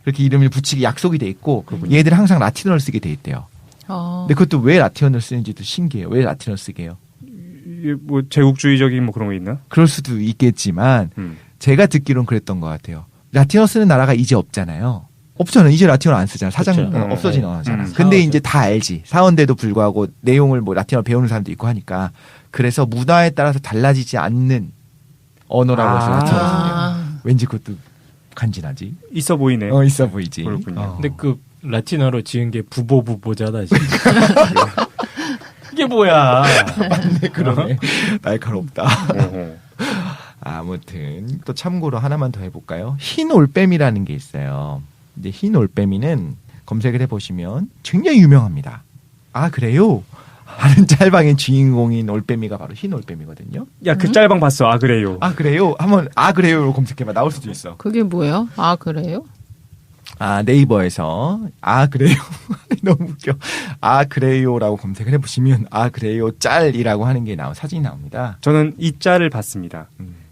그렇게 이름을 붙이기 약속이 돼 있고 얘들 항상 라틴어를 쓰게 돼 있대요. 근데 그것도 왜 라틴어를 쓰는지도 신기해요. 왜 라틴어를 쓰게 해요? 이게 뭐 제국주의적인 뭐 그런 거 있나? 그럴 수도 있겠지만 제가 듣기로는 그랬던 것 같아요. 라틴어 쓰는 나라가 이제 없잖아요. 없잖아요. 이제 라틴어 안 쓰잖아. 사장 그렇죠. 없어진 언어잖아. 음. 근데 이제 다 알지. 사원대도 불구하고 내용을 뭐 라틴어 배우는 사람도 있고 하니까 그래서 문화에 따라서 달라지지 않는 언어라고 해서 라틴어를 쓴대요. 왠지 그것도 간지나지. 있어 보이네. 있어 보이지. 그렇군요. 근데 그 라틴어로 지은 게 부보부보잖아. 지금. 이게 뭐야? 맞네, 그러네. 날카롭다. 어허. 아무튼 또 참고로 하나만 더 해볼까요? 흰 올빼미라는 게 있어요. 근데 흰 올빼미는 검색을 해보시면 굉장히 유명합니다. 아 그래요? 하는 짤방의 주인공인 올빼미가 바로 흰 올빼미거든요. 야, 그 짤방 봤어. 아, 그래요. 아 그래요? 한번 아 그래요로 검색해봐. 나올 수도 있어. 그게 뭐예요? 아, 그래요? 아 네이버에서 아 그래요? 너무 웃겨. 아 그래요라고 검색을 해보시면 아 그래요 짤이라고 하는 게 사진이 나옵니다. 저는 이 짤을 봤습니다.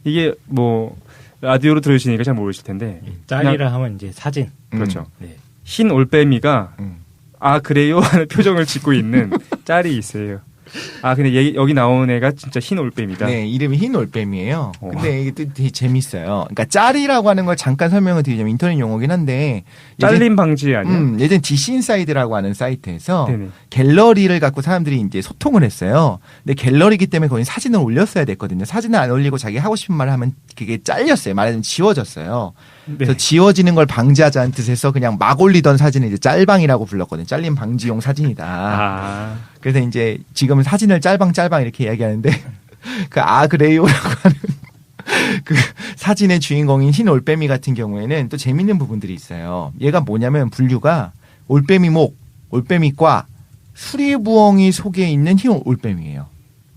이게 뭐 라디오로 들으시니까 잘 모르실 텐데 짤이라 하면 이제 사진. 그렇죠. 네. 흰 올빼미가 음. 아 그래요 하는 표정을 짓고 있는 짤이 있어요. 아 근데 여기 나온 애가 진짜 흰 올빼미다. 네, 이름이 흰 올빼미예요. 어. 근데 이게 또 되게 재밌어요. 그러니까 짤이라고 하는 걸 잠깐 설명을 드리자면 인터넷 용어긴 한데 잘림 방지 아니야? 예전 디시인사이드라고 하는 사이트에서 네네. 갤러리를 갖고 사람들이 이제 소통을 했어요. 근데 갤러리기 때문에 거기 사진을 올렸어야 됐거든요. 사진을 안 올리고 자기 하고 싶은 말을 하면 그게 잘렸어요. 말하자면 지워졌어요. 네. 그래서 지워지는 걸 방지하자는 뜻에서 그냥 막 올리던 사진을 이제 짤방이라고 불렀거든요. 잘림 방지용 사진이다. 아 그래서 이제 지금은 사진을 짤방 이렇게 이야기하는데 그 아 그래요라고 하는 그 사진의 주인공인 흰 올빼미 같은 경우에는 또 재밌는 부분들이 있어요. 얘가 뭐냐면 분류가 올빼미목, 올빼미과, 수리부엉이 속에 있는 흰 올빼미예요.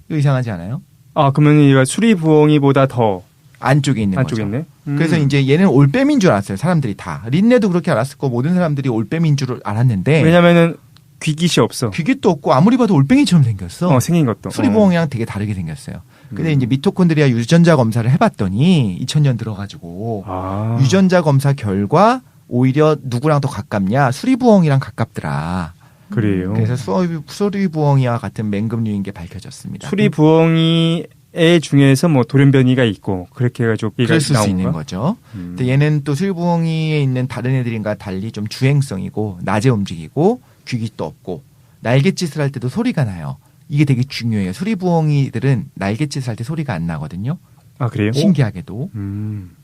이거 이상하지 않아요? 아 그러면 얘가 수리부엉이보다 더 안쪽에 있는 안쪽에 거죠. 있네. 그래서 이제 얘는 올빼미인 줄 알았어요. 사람들이 다. 린네도 그렇게 알았을 거고 모든 사람들이 올빼미인 줄 알았는데 왜냐면은 귀깃이 없어. 귀깃도 없고 아무리 봐도 올빼미처럼 생겼어. 생긴 것도. 수리부엉이랑 되게 다르게 생겼어요. 근데 이제 미토콘드리아 유전자 검사를 해봤더니 2000년 들어가지고 아. 유전자 검사 결과 오히려 누구랑 더 가깝냐 수리부엉이랑 가깝더라. 그래요. 그래서 수리부엉이와 같은 맹금류인 게 밝혀졌습니다. 수리부엉이 애 중에서 뭐 돌연변이가 있고 그렇게 해가지고 얘가 그럴 수 나온 있는 거야? 거죠. 근데 얘는 또 수리부엉이에 있는 다른 애들인가 달리 좀 주행성이고 낮에 움직이고 귀깃도 없고 날갯짓을 할 때도 소리가 나요. 이게 되게 중요해요. 수리부엉이들은 날갯짓을 할 때 소리가 안 나거든요. 아 그래요? 신기하게도.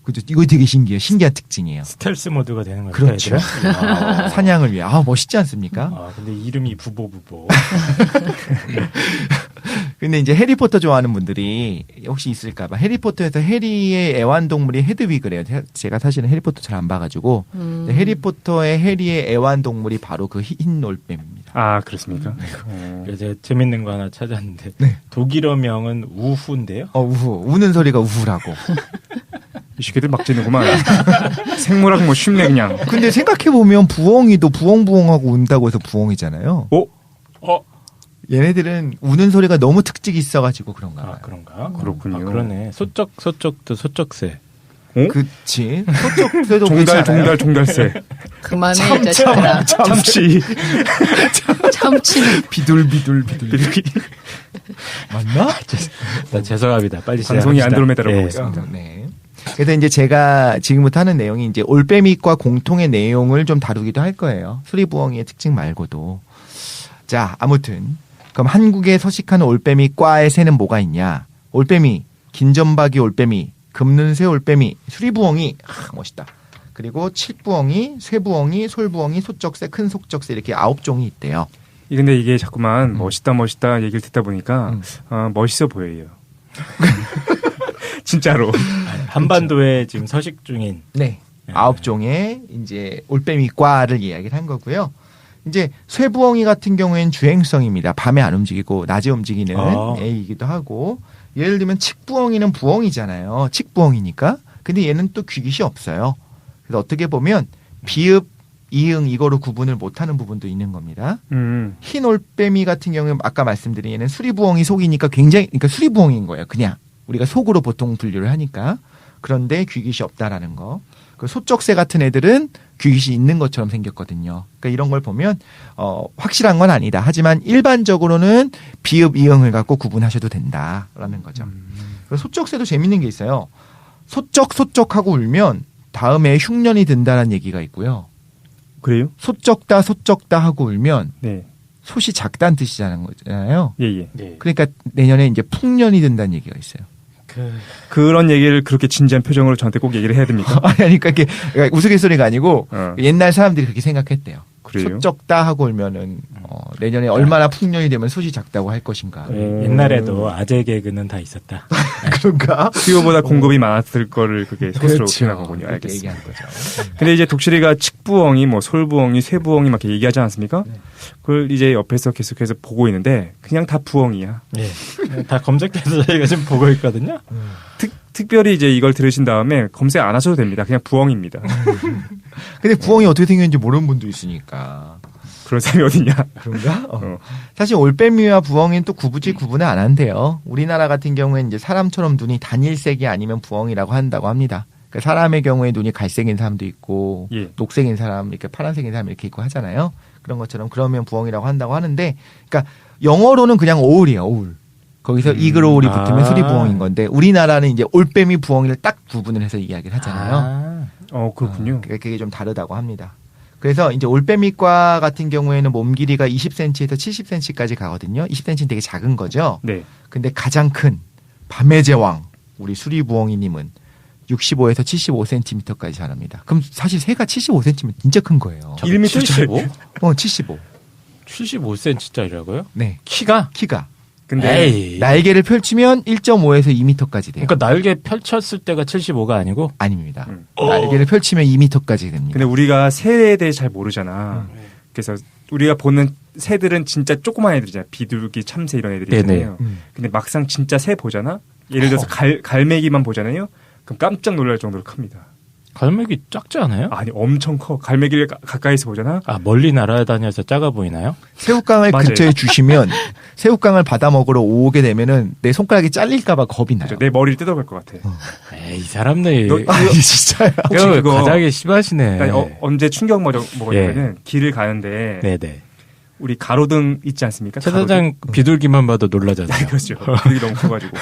그죠? 이거 되게 신기해요. 신기한 특징이에요. 스텔스 모드가 되는 거죠. 그렇죠. 얘들은? 사냥을 위해. 멋있지 않습니까? 아, 근데 이름이 부보부보. 근데 이제 해리포터 좋아하는 분들이 혹시 있을까봐 해리포터에서 해리의 애완동물이 헤드위그래요. 제가 사실은 해리포터 잘 안 봐가지고 근데 해리포터의 해리의 애완동물이 바로 그 흰 올빼미입니다. 아 그렇습니까? 그래서 제가 재밌는 거 하나 찾았는데 네. 독일어명은 우후인데요. 우후. 우는 소리가 우후라고. 이 새끼들 막 지는구만. 생물학 뭐 쉽네 그냥. 근데 생각해보면 부엉이도 부엉부엉하고 운다고 해서 부엉이잖아요. 얘네들은 우는 소리가 너무 특징이 있어가지고 그런가 봐요. 아, 그런가? 그렇군요. 아, 그러네. 소쩍도 소쩍새. 그치. 소쩍새도 그렇지 않아요? 종달새. 그만해, 이 자식들아. 참치. 참치는. 비둘. 맞나? 나 죄송합니다. 빨리 방송이 시작합시다. 안드로메다로 예. 보고 있습니다. 네. 그래서 이제 제가 지금부터 하는 내용이 이제 올빼미과 공통의 내용을 좀 다루기도 할 거예요. 수리부엉이의 특징 말고도. 자, 아무튼 그럼 한국에 서식하는 올빼미과의 새는 뭐가 있냐? 올빼미, 긴점박이 올빼미, 금눈새 올빼미, 수리부엉이, 멋있다. 그리고 칠부엉이, 쇠부엉이, 솔부엉이, 소쩍새, 큰 속쩍새 이렇게 9종이 있대요. 근데 이게 자꾸만 멋있다 얘기를 듣다 보니까 멋있어 보여요. 진짜로. 한반도에 지금 서식 중인. 네. 9종의 이제 올빼미과를 이야기를 한 거고요. 이제 쇠부엉이 같은 경우에는 주행성입니다. 밤에 안 움직이고 낮에 움직이는 애이기도 하고 예를 들면 칡부엉이는 부엉이잖아요. 칡부엉이니까. 근데 얘는 또 귀깃이 없어요. 그래서 어떻게 보면 비읍, 이응 이거로 구분을 못하는 부분도 있는 겁니다. 흰 올빼미 같은 경우는 아까 말씀드린 얘는 수리부엉이 속이니까 그러니까 수리부엉인 거예요. 그냥 우리가 속으로 보통 분류를 하니까. 그런데 귀깃이 없다라는 거. 그 소쩍새 같은 애들은 귀깃이 있는 것처럼 생겼거든요. 그러니까 이런 걸 보면 확실한 건 아니다. 하지만 일반적으로는 비읍 이응을 갖고 구분하셔도 된다라는 거죠. 그리고 소쩍새도 재밌는 게 있어요. 소쩍하고 울면 다음에 흉년이 든다는 얘기가 있고요. 그래요? 소쩍다 하고 울면 네. 솥이 작다는 뜻이잖아요. 거잖아요. 예. 그러니까 내년에 이제 풍년이 든다는 얘기가 있어요. 그런 얘기를 그렇게 진지한 표정으로 저한테 꼭 얘기를 해야 됩니까? 아니, 그러니까 이게 우스갯소리가 아니고 어. 옛날 사람들이 그렇게 생각했대요. 그래요? 소쩍다 하고 울면은 내년에 얼마나 풍년이 되면 솥이 작다고 할 것인가. 옛날에도 아재 개그는 다 있었다. 그런가? 수요보다 공급이 많았을 거를 그게 소스로 그렇죠. 생각하군요. 그렇게 알겠습니다. 얘기하는 거죠. 근데 이제 독실이가 칡부엉이, 뭐 솔부엉이, 쇠부엉이 막 이렇게 얘기하지 않습니까? 그걸 이제 옆에서 계속해서 보고 있는데 그냥 다 부엉이야. 예. 다 검색해서 저희가 지금 보고 있거든요. 특별히 이제 이걸 들으신 다음에 검색 안 하셔도 됩니다. 그냥 부엉입니다. 근데 부엉이 어떻게 생겼는지 모르는 분도 있으니까. 그런 사람이 어딨냐? 그런가? 어. 사실 올빼미와 부엉이는 또 구분을 안 한대요. 우리나라 같은 경우에는 이제 사람처럼 눈이 단일색이 아니면 부엉이라고 한다고 합니다. 그러니까 사람의 경우에 눈이 갈색인 사람도 있고, 예. 녹색인 사람, 이렇게 파란색인 사람 이렇게 있고 하잖아요. 그런 것처럼 그러면 부엉이라고 한다고 하는데, 그러니까 영어로는 그냥 오울이에요, 오울. 거기서 이글 오울이 붙으면 수리부엉인 건데, 우리나라는 이제 올빼미 부엉이를 딱 구분을 해서 이야기를 하잖아요. 그렇군요. 그러니까 그게 좀 다르다고 합니다. 그래서 이제 올빼미과 같은 경우에는 몸 길이가 20cm에서 70cm까지 가거든요. 20cm는 되게 작은 거죠. 네. 근데 가장 큰 밤의 제왕 우리 수리부엉이님은 65에서 75cm까지 자랍니다. 그럼 사실 새가 75cm면 진짜 큰 거예요. 1m 75? 75. 75cm짜리라고요? 네. 키가? 근데 에이. 날개를 펼치면 1.5에서 2m까지 돼요. 그러니까 날개 펼쳤을 때가 75가 아니고? 아닙니다. 날개를 펼치면 2m까지 됩니다. 근데 우리가 새에 대해 잘 모르잖아. 그래서 우리가 보는 새들은 진짜 조그만 애들이잖아. 비둘기, 참새 이런 애들이잖아요. 근데 막상 진짜 새 보잖아. 예를 들어서 갈매기만 보잖아요. 그럼 깜짝 놀랄 정도로 큽니다. 갈매기 작지 않아요? 아니 엄청 커. 갈매기를 가까이서 보잖아. 아, 멀리 날아다녀서 작아 보이나요? 새우깡을 맞아요. 근처에 주시면 새우깡을 받아 먹으러 오게 되면은 내 손가락이 잘릴까봐 겁이 나요. 내 머리를 뜯어갈 것 같아. 에이, 이 사람들. 아니 진짜요? 혹시 그거 가닥이 심하시네. 그러니까 언제 충격 먹었냐면은 길을 가는데 네네. 우리 가로등 있지 않습니까? 최 사장 비둘기만 봐도 놀라잖아요. 그렇죠. 비둘기 너무 커가지고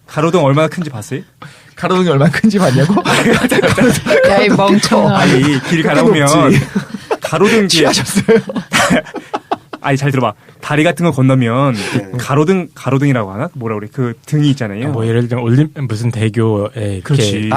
가로등 얼마나 큰지 봤어요? 가로등이 얼마나 큰지 봤냐고? 야, 이 멍청아. 아니 길 가다보면 가로등 뒤에 취하셨어요? 아니 잘 들어봐. 다리 같은 거 건너면 가로등이라고 하나? 뭐라 그래? 그 등이 있잖아요. 뭐 예를 들면 무슨 대교에 이렇게 그렇지.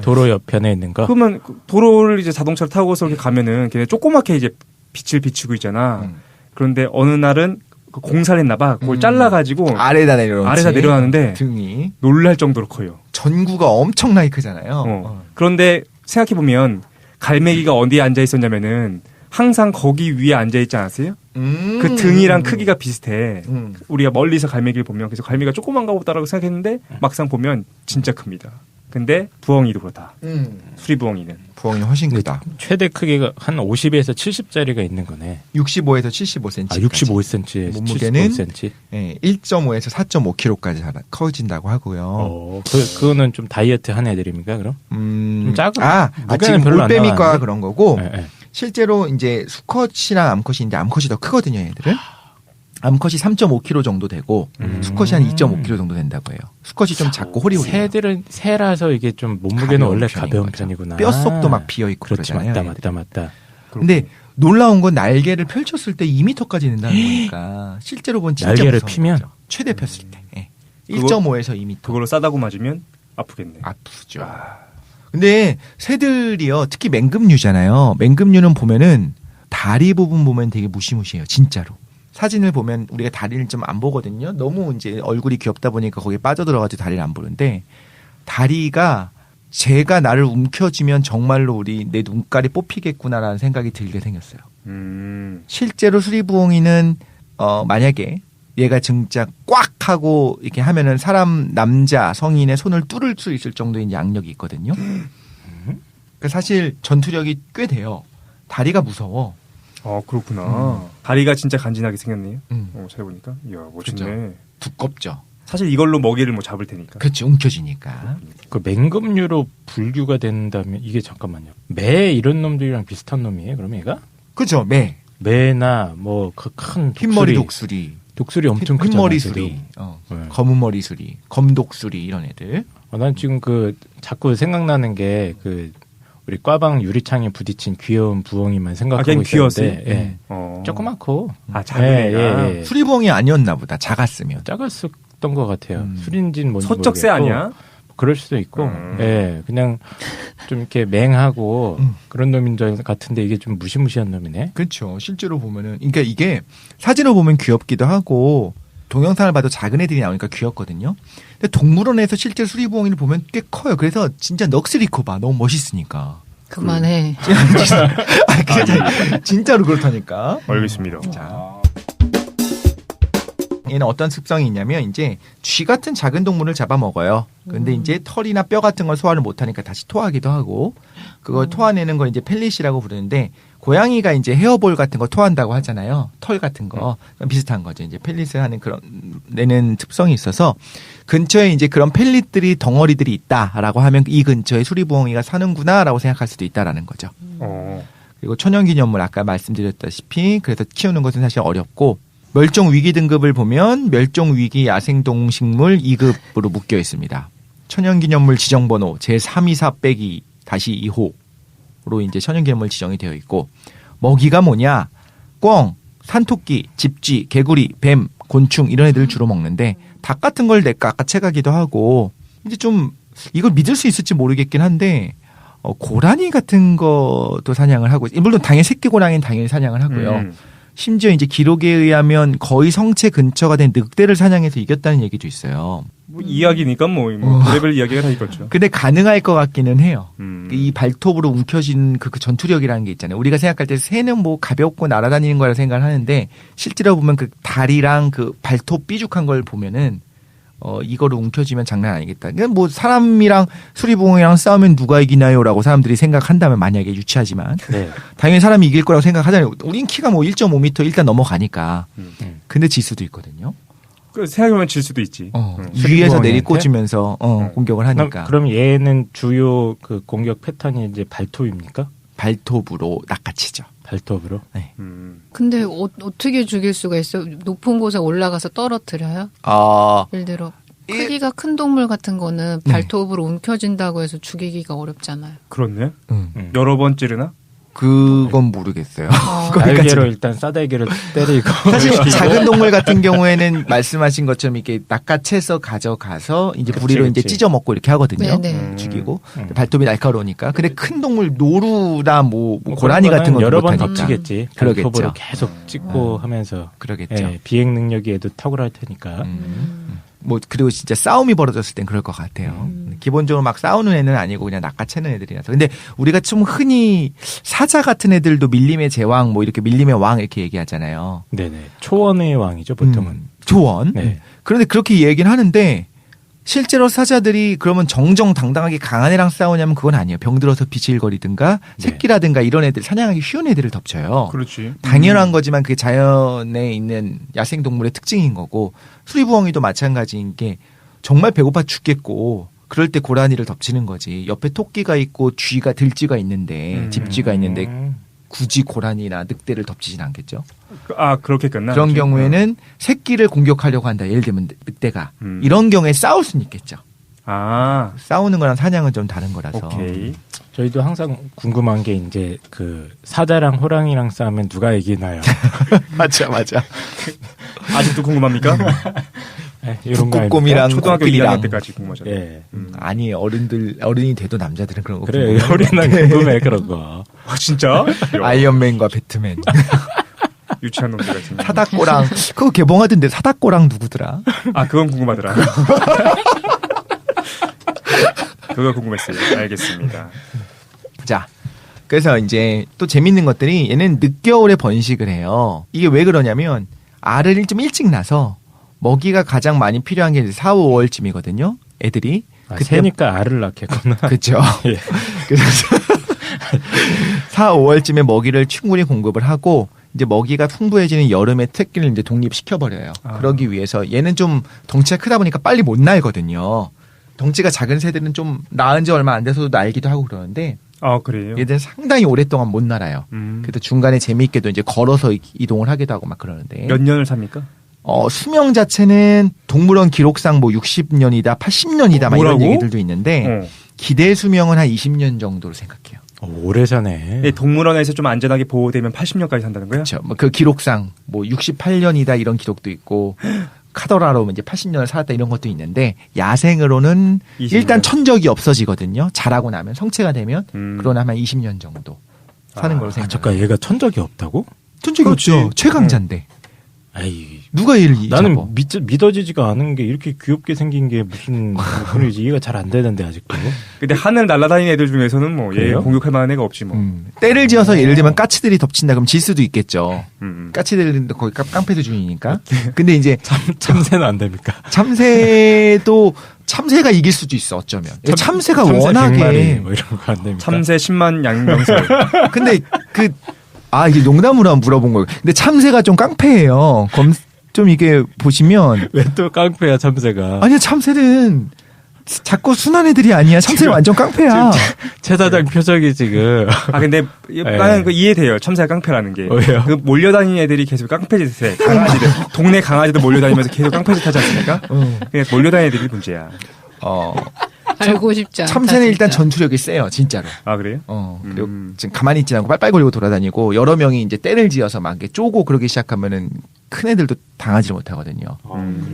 도로 옆편에 있는 거. 그러면 도로를 이제 자동차를 타고서 이렇게 가면은 걔네 조그맣게 이제 빛을 비추고 있잖아. 그런데 어느 날은 그 공사를 했나 봐. 그걸 잘라가지고 아래다 내려놓지. 아래다 내려놨는데 등이 놀랄 정도로 커요. 전구가 엄청나게 크잖아요. 그런데 생각해보면 갈매기가 어디에 앉아 있었냐면은 항상 거기 위에 앉아 있지 않았어요? 그 등이랑 크기가 비슷해. 우리가 멀리서 갈매기를 보면 그래서 갈매기가 조그만가 보다라고 생각했는데 막상 보면 진짜 큽니다. 근데 부엉이도 그렇다. 수리부엉이는. 부엉이는 훨씬 크다. 최대 크기가 한 50에서 70짜리가 있는 거네. 65에서 75cm. 아, 65cm, 몸무게는 75cm. 네, 1.5에서 4.5kg까지 커진다고 하고요. 그거는 좀 다이어트 한 애들입니까, 그럼? 좀 작은. 무게는 지금 별로 안 올빼미과 나가는데? 그런 거고 네. 실제로 이제 수컷이랑 암컷인데 암컷이 더 크거든요, 얘들은. 암컷이 3.5kg 정도 되고 수컷이 한 2.5kg 정도 된다고 해요. 수컷이 좀 작고 호리호리. 새들은 새라서 이게 좀 몸무게는 가벼운 원래 편인 가벼운 거죠. 편이구나. 뼈속도 막 비어 있고 그렇지, 그러잖아요. 맞다. 근데 놀라운 건 날개를 펼쳤을 때 2m까지 된다는 거니까 실제로 본 진짜 날개를 무서운 피면? 거죠. 최대 폈을 때. 예. 그거- 1.5에서 2m. 그걸로 싸다고 맞으면 아프겠네. 아프죠. 근데 새들이요, 특히 맹금류잖아요. 맹금류는 보면은 다리 부분 보면 되게 무시무시해요, 진짜로. 사진을 보면 우리가 다리를 좀 안 보거든요. 너무 이제 얼굴이 귀엽다 보니까 거기에 빠져들어가지고 다리를 안 보는데 다리가 제가 나를 움켜쥐면 정말로 내 눈깔이 뽑히겠구나라는 생각이 들게 생겼어요. 실제로 수리부엉이는 만약에 얘가 진짜 꽉 하고 이렇게 하면은 사람 남자 성인의 손을 뚫을 수 있을 정도의 양력이 있거든요. 그러니까 사실 전투력이 꽤 돼요. 다리가 무서워. 그렇구나. 다리가 진짜 간지나게 생겼네요. 음. 잘 보니까. 이야, 멋지네. 그죠. 두껍죠. 사실 이걸로 먹이를 뭐 잡을 테니까. 그렇죠. 움켜쥐니까. 그 맹금류로 분류가 된다면 이게 잠깐만요. 매 이런 놈들이랑 비슷한 놈이에요. 그럼 얘가? 그죠. 매. 매나 뭐 그 큰 흰머리 독수리. 독수리 엄청 크잖아요. 흰머리 수리. 네. 검은 머리 수리. 검독수리 이런 애들. 난 지금 그 자꾸 생각나는 게 그 우리 꽈방 유리창에 부딪힌 귀여운 부엉이만 생각하고 그냥 있었는데 귀여웠어요? 조그맣고 작은 애가. 예. 수리부엉이 아니었나 보다. 작았으면. 작았었던 것 같아요. 술인지는 뭔지 소쩍새 모르겠고. 아니야? 그럴 수도 있고, 예, 그냥 좀 이렇게 맹하고 그런 놈인 줄 같은데 이게 좀 무시무시한 놈이네. 그렇죠. 실제로 보면은, 그러니까 이게 사진으로 보면 귀엽기도 하고 동영상을 봐도 작은 애들이 나오니까 귀엽거든요. 근데 동물원에서 실제 수리부엉이를 보면 꽤 커요. 그래서 진짜 넋을 잃고 봐. 너무 멋있으니까. 그만해. 진짜로 그렇다니까. 알겠습니다. 자. 얘는 어떤 습성이 있냐면 이제 쥐 같은 작은 동물을 잡아먹어요. 근데 이제 털이나 뼈 같은 걸 소화를 못하니까 다시 토하기도 하고 그걸 토하내는 걸 이제 펠릿이라고 부르는데 고양이가 이제 헤어볼 같은 거 토한다고 하잖아요. 털 같은 거 비슷한 거죠. 이제 펠릿을 하는 그런 내는 습성이 있어서 근처에 이제 그런 펠릿들이 덩어리들이 있다라고 하면 이 근처에 수리부엉이가 사는구나라고 생각할 수도 있다라는 거죠. 그리고 천연기념물 아까 말씀드렸다시피 그래서 키우는 것은 사실 어렵고 멸종위기 등급을 보면 멸종위기 야생동식물 2급으로 묶여 있습니다. 천연기념물 지정번호 제324-2-2호로 이제 천연기념물 지정이 되어 있고 먹이가 뭐냐? 꿩, 산토끼, 집쥐, 개구리, 뱀, 곤충 이런 애들을 주로 먹는데 닭 같은 걸 낚아채가기도 하고 이제 좀 이걸 믿을 수 있을지 모르겠긴 한데 고라니 같은 것도 사냥을 하고 물론 당연히 새끼 고라니는 당연히 사냥을 하고요. 심지어 이제 기록에 의하면 거의 성체 근처가 된 늑대를 사냥해서 이겼다는 얘기도 있어요. 뭐 이야기니까 뭐 레벨 이야기가 다 이거죠. 근데 가능할 것 같기는 해요. 이 발톱으로 움켜진 그 전투력이라는 게 있잖아요. 우리가 생각할 때 새는 뭐 가볍고 날아다니는 거라 생각을 하는데 실제로 보면 그 다리랑 그 발톱 삐죽한 걸 보면은 이거를 움켜쥐면 장난 아니겠다. 그러니까 뭐 사람이랑 수리부엉이랑 싸우면 누가 이기나요라고 사람들이 생각한다면 만약에 유치하지만 당연히 사람이 이길 거라고 생각하잖아요. 우린 키가 뭐 1.5m 일단 넘어가니까. 근데 질 수도 있거든요. 그 생각해보면 질 수도 있지. 위에서 내리꽂으면서 공격을 하니까. 그럼 얘는 주요 그 공격 패턴이 이제 발톱입니까? 발톱으로 낚아치죠. 발톱으로? 네. 근데 어떻게 죽일 수가 있어요? 높은 곳에 올라가서 떨어뜨려요? 예를 들어 크기가 큰 동물 같은 거는 발톱으로 움켜진다고 해서 죽이기가 어렵잖아요. 그렇네. 여러 번 찌르나? 그건 모르겠어요. 날개로 일단 싸대기를 때리고. 사실 작은 동물 같은 경우에는 말씀하신 것처럼 이렇게 낚아채서 가져가서 이제 부리로 이제 찢어 먹고 이렇게 하거든요. 죽이고 발톱이 날카로우니까. 근데 큰 동물 노루나 뭐 고라니 같은 건 여러 번 못하니까. 덮치겠지. 그러겠죠. 발톱으로 계속 찍고 하면서. 그러겠죠. 예, 비행 능력이 얘도 탁월할 테니까. 뭐 그리고 진짜 싸움이 벌어졌을 땐 그럴 것 같아요. 기본적으로 막 싸우는 애는 아니고 그냥 낚아채는 애들이라서. 근데 우리가 좀 흔히 사자 같은 애들도 밀림의 제왕 뭐 이렇게 밀림의 왕 이렇게 얘기하잖아요. 네네. 초원의 왕이죠 보통은. 초원. 네. 그런데 그렇게 얘기는 하는데 실제로 사자들이 그러면 정정당당하게 강한 애랑 싸우냐면 그건 아니에요. 병들어서 비실거리든가 새끼라든가 이런 애들 사냥하기 쉬운 애들을 덮쳐요. 그렇지. 당연한 거지만 그게 자연에 있는 야생동물의 특징인 거고 수리부엉이도 마찬가지인 게 정말 배고파 죽겠고 그럴 때 고라니를 덮치는 거지. 옆에 토끼가 있고 쥐가 들쥐가 있는데 집쥐가 있는데 굳이 고라니나 늑대를 덮치진 않겠죠. 아 그렇게 끝나? 그런 경우에는 새끼를 공격하려고 한다. 예를 들면 늑대가. 이런 경우에 싸울 수는 있겠죠. 아 싸우는 거랑 사냥은 좀 다른 거라서. 오케이. 저희도 항상 궁금한 게 이제 그 사자랑 호랑이랑 싸우면 누가 이기나요? 맞아. 아직도 궁금합니까? 네, 이런 거 북극곰이랑 초등학교 코끼리랑. 2학년 때까지 궁금하잖아요. 예. 아니 어른이 돼도 남자들은 그런 거. 그래 우리는 궁금해 그런 거. 아, 진짜? 아이언맨과 배트맨. 유치한 놈들 같은. 사다꼬랑 그거 개봉하던데 사다꼬랑 누구더라? 아 그건 궁금하더라. 그거 궁금했어요. 알겠습니다. 자, 그래서 이제 또 재밌는 것들이 얘는 늦겨울에 번식을 해요. 이게 왜 그러냐면 알을 좀 일찍 낳아서 먹이가 가장 많이 필요한 게 4, 5월쯤이거든요. 애들이. 새니까 알을 낳겠구나. 그렇죠. 예. 그래서 4, 5월쯤에 먹이를 충분히 공급을 하고 이제 먹이가 풍부해지는 여름에 새끼를 이제 독립시켜버려요. 그러기 위해서 얘는 좀 덩치가 크다 보니까 빨리 못 날거든요. 덩치가 작은 새들은 좀 낳은 지 얼마 안 돼서도 날기도 하고 그러는데 아, 그래요? 얘들은 상당히 오랫동안 못 날아요. 그래도 중간에 재미있게도 이제 걸어서 이동을 하기도 하고 막 그러는데. 몇 년을 삽니까? 수명 자체는 동물원 기록상 뭐 60년이다, 80년이다 막 이런 뭐라고? 얘기들도 있는데 기대 수명은 한 20년 정도로 생각해요. 오래전에. 네, 동물원에서 좀 안전하게 보호되면 80년까지 산다는 거예요? 그렇죠. 그 기록상 뭐 68년이다 이런 기록도 있고 카더라로 이제 80년을 살았다 이런 것도 있는데 야생으로는 20년. 일단 천적이 없어지거든요. 자라고 나면 성체가 되면 그러나 한 20년 정도 사는 걸로 생각해요. 잠깐 얘가 천적이 없다고? 천적이 없죠. 최강자인데. 아이, 누가 얘를 나는 잡아? 믿어지지가 않은 게 이렇게 귀엽게 생긴 게 무슨 그런지 이해가 잘 안 되는데 아직도. 근데 하늘 날아다니는 애들 중에서는 뭐 얘 그래요? 공격할 만한 애가 없지 뭐. 때를 지어서 예를 들면 까치들이 덮친다 그럼 질 수도 있겠죠. 음. 까치들은 거의 깡패 수준이니까. 근데 이제 참새는 안 됩니까? 참새가 이길 수도 있어 어쩌면. 참새가 참새 워낙에 100마리 뭐 이런 거 안 됩니까? 참새 10만 양명새. 근데 이게 농담으로 한번 물어본 거예요. 근데 참새가 좀 깡패예요. 좀 이게 보시면 왜 또 깡패야 참새가? 아니야 참새는 자꾸 순한 애들이 아니야. 참새는 완전 깡패야. 최 사장 표정이 지금. 아 근데 나는 그 이해돼요. 참새가 깡패라는 게. 왜요? 그 몰려다니는 애들이 계속 깡패짓 해. 강아지들 동네 강아지들 몰려다니면서 계속 깡패짓 하지 않습니까? 그냥 몰려다니는 애들이 문제야. 알고 싶지 않다. 참새는 일단 진짜. 전투력이 세요, 진짜로. 아 그래요? 그리고 지금 가만히 있지 않고 빨빨 걸리고 돌아다니고 여러 명이 이제 때를 지어서 막 이렇게 쪼고 그러기 시작하면은 큰 애들도 당하지를 못하거든요.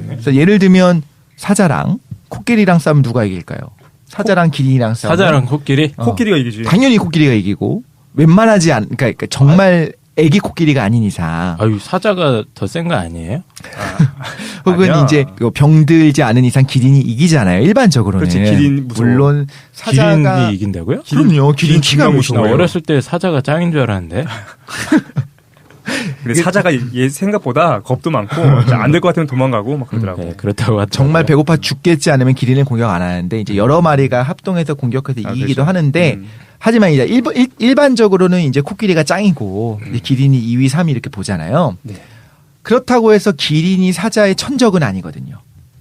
그래서 예를 들면 사자랑 코끼리랑 싸우면 누가 이길까요? 사자랑 기린이랑 싸우면 사자랑 코끼리? 코끼리가 이기지. 당연히 코끼리가 이기고 웬만하지 않 그러니까 정말 애기 코끼리가 아닌 이상 아유 사자가 더 센 거 아니에요? 혹은 아니야. 이제 병들지 않은 이상 기린이 이기잖아요. 일반적으로는. 그렇지, 기린 무서워. 물론 사자가 기린이 이긴다고요? 그럼요. 기린 키가 기린 무서워요. 무서워요. 어렸을 때 사자가 짱인 줄 알았는데. 근데 사자가 얘 생각보다 겁도 많고 안 될 것 같으면 도망가고 막 그러더라고. 네, 그렇다고 하더라고요. 정말 배고파 죽겠지 않으면 기린을 공격 안 하는데 이제 여러 마리가 합동해서 공격해서 이기기도 그렇죠. 하는데 하지만 이제 일반적으로는 이제 코끼리가 짱이고 이제 기린이 2위, 3위 이렇게 보잖아요. 네. 그렇다고 해서 기린이 사자의 천적은 아니거든요.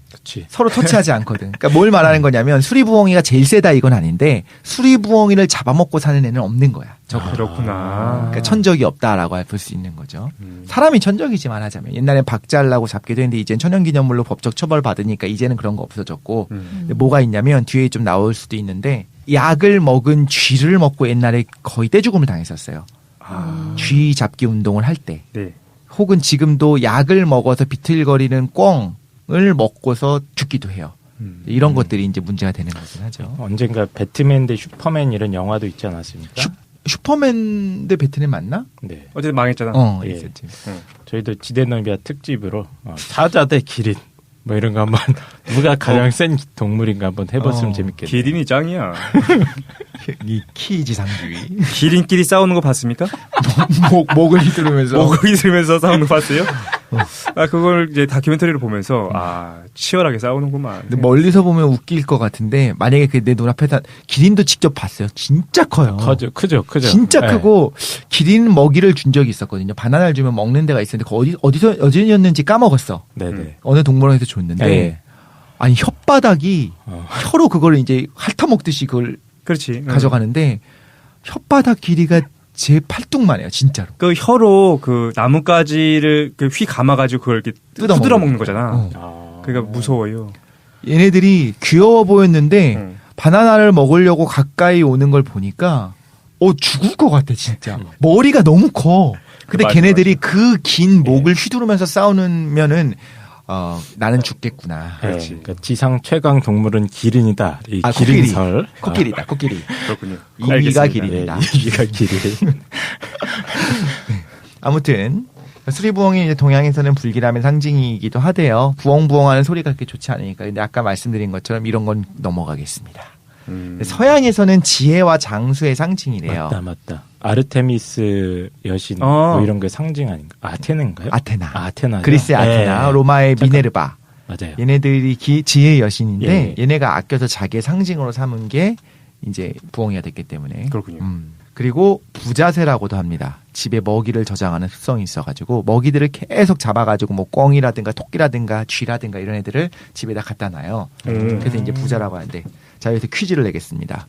그렇지. 서로 터치하지 않거든. 그러니까 뭘 말하는 거냐면 수리부엉이가 제일 세다 이건 아닌데 수리부엉이를 잡아먹고 사는 애는 없는 거야. 그렇구나. 그러니까 천적이 없다라고 볼 수 있는 거죠. 사람이 천적이지만 하자면 옛날엔 박자하려고 잡기도 했는데 이제는 천연기념물로 법적 처벌 받으니까 이제는 그런 거 없어졌고 근데 뭐가 있냐면 뒤에 좀 나올 수도 있는데 약을 먹은 쥐를 먹고 옛날에 거의 떼죽음을 당했었어요. 쥐 잡기 운동을 할 때. 네. 혹은 지금도 약을 먹어서 비틀거리는 꿩을 먹고서 죽기도 해요. 이런 것들이 이제 문제가 되는 거긴 하죠. 언젠가 배트맨 대 슈퍼맨 이런 영화도 있지 않았습니까? 슈퍼맨 대 배트맨 맞나? 네. 어쨌든 망했잖아. 예. 있었지. 저희도 지대너비아 특집으로 사자 대 기린 뭐 이런 거 한번 누가 가장 센 동물인가 한번 해봤으면 재밌겠네요. 기린이 짱이야. 이 키지상주의. 기린끼리 싸우는 거 봤습니까? 목을 휘두르면서. 목을 이슬면서 싸우는 거 봤어요? 그걸 이제 다큐멘터리를 보면서 치열하게 싸우는구만. 근데 멀리서 보면 웃길 것 같은데 만약에 그 내 눈앞에다 기린도 직접 봤어요. 진짜 커요. 크죠. 진짜 네. 크고 기린 먹이를 준 적이 있었거든요. 바나나를 주면 먹는 데가 있었는데 그 어디였는지 까먹었어. 네네. 어느 동물원에서 줬는데 네. 아니 혓바닥이 혀로 그걸 이제 핥아먹듯이 그걸 그렇지. 가져가는데 혓바닥 길이가 제 팔뚝만 해요. 진짜로. 그 혀로 그 나뭇가지를 휘 감아가지고 그걸 이렇게 두드려 먹는 거잖아. 그러니까 무서워요. 얘네들이 귀여워 보였는데 바나나를 먹으려고 가까이 오는 걸 보니까 죽을 것 같아 진짜. 머리가 너무 커. 근데 맞아, 걔네들이 그 긴 목을 휘두르면서 싸우면은 나는 죽겠구나. 네, 그러니까 지상 최강 동물은 기린이다. 이 코끼리. 기린설. 코끼리다. 코끼리. 그렇군요. 2위가 알겠습니다. 기린이다. 네, 2위가 기린. 아무튼 수리부엉이 이제 동양에서는 불길함의 상징이기도 하대요. 부엉부엉하는 소리가 그렇게 좋지 않으니까. 근데 아까 말씀드린 것처럼 이런 건 넘어가겠습니다. 서양에서는 지혜와 장수의 상징이래요. 맞다. 아르테미스 여신 뭐 이런 게 상징 아닌가? 아테네인가요? 아테나. 그리스의 아테나, 네. 로마의 미네르바. 맞아요. 얘네들이 지혜의 여신인데 예. 얘네가 아껴서 자기의 상징으로 삼은 게 이제 부엉이가 됐기 때문에. 그렇군요. 그리고 부자새라고도 합니다. 집에 먹이를 저장하는 습성이 있어가지고 먹이들을 계속 잡아가지고 뭐 꿩이라든가 토끼라든가 쥐라든가 이런 애들을 집에다 갖다 놔요. 그래서 이제 부자라고 하는데 자 여기서 퀴즈를 내겠습니다.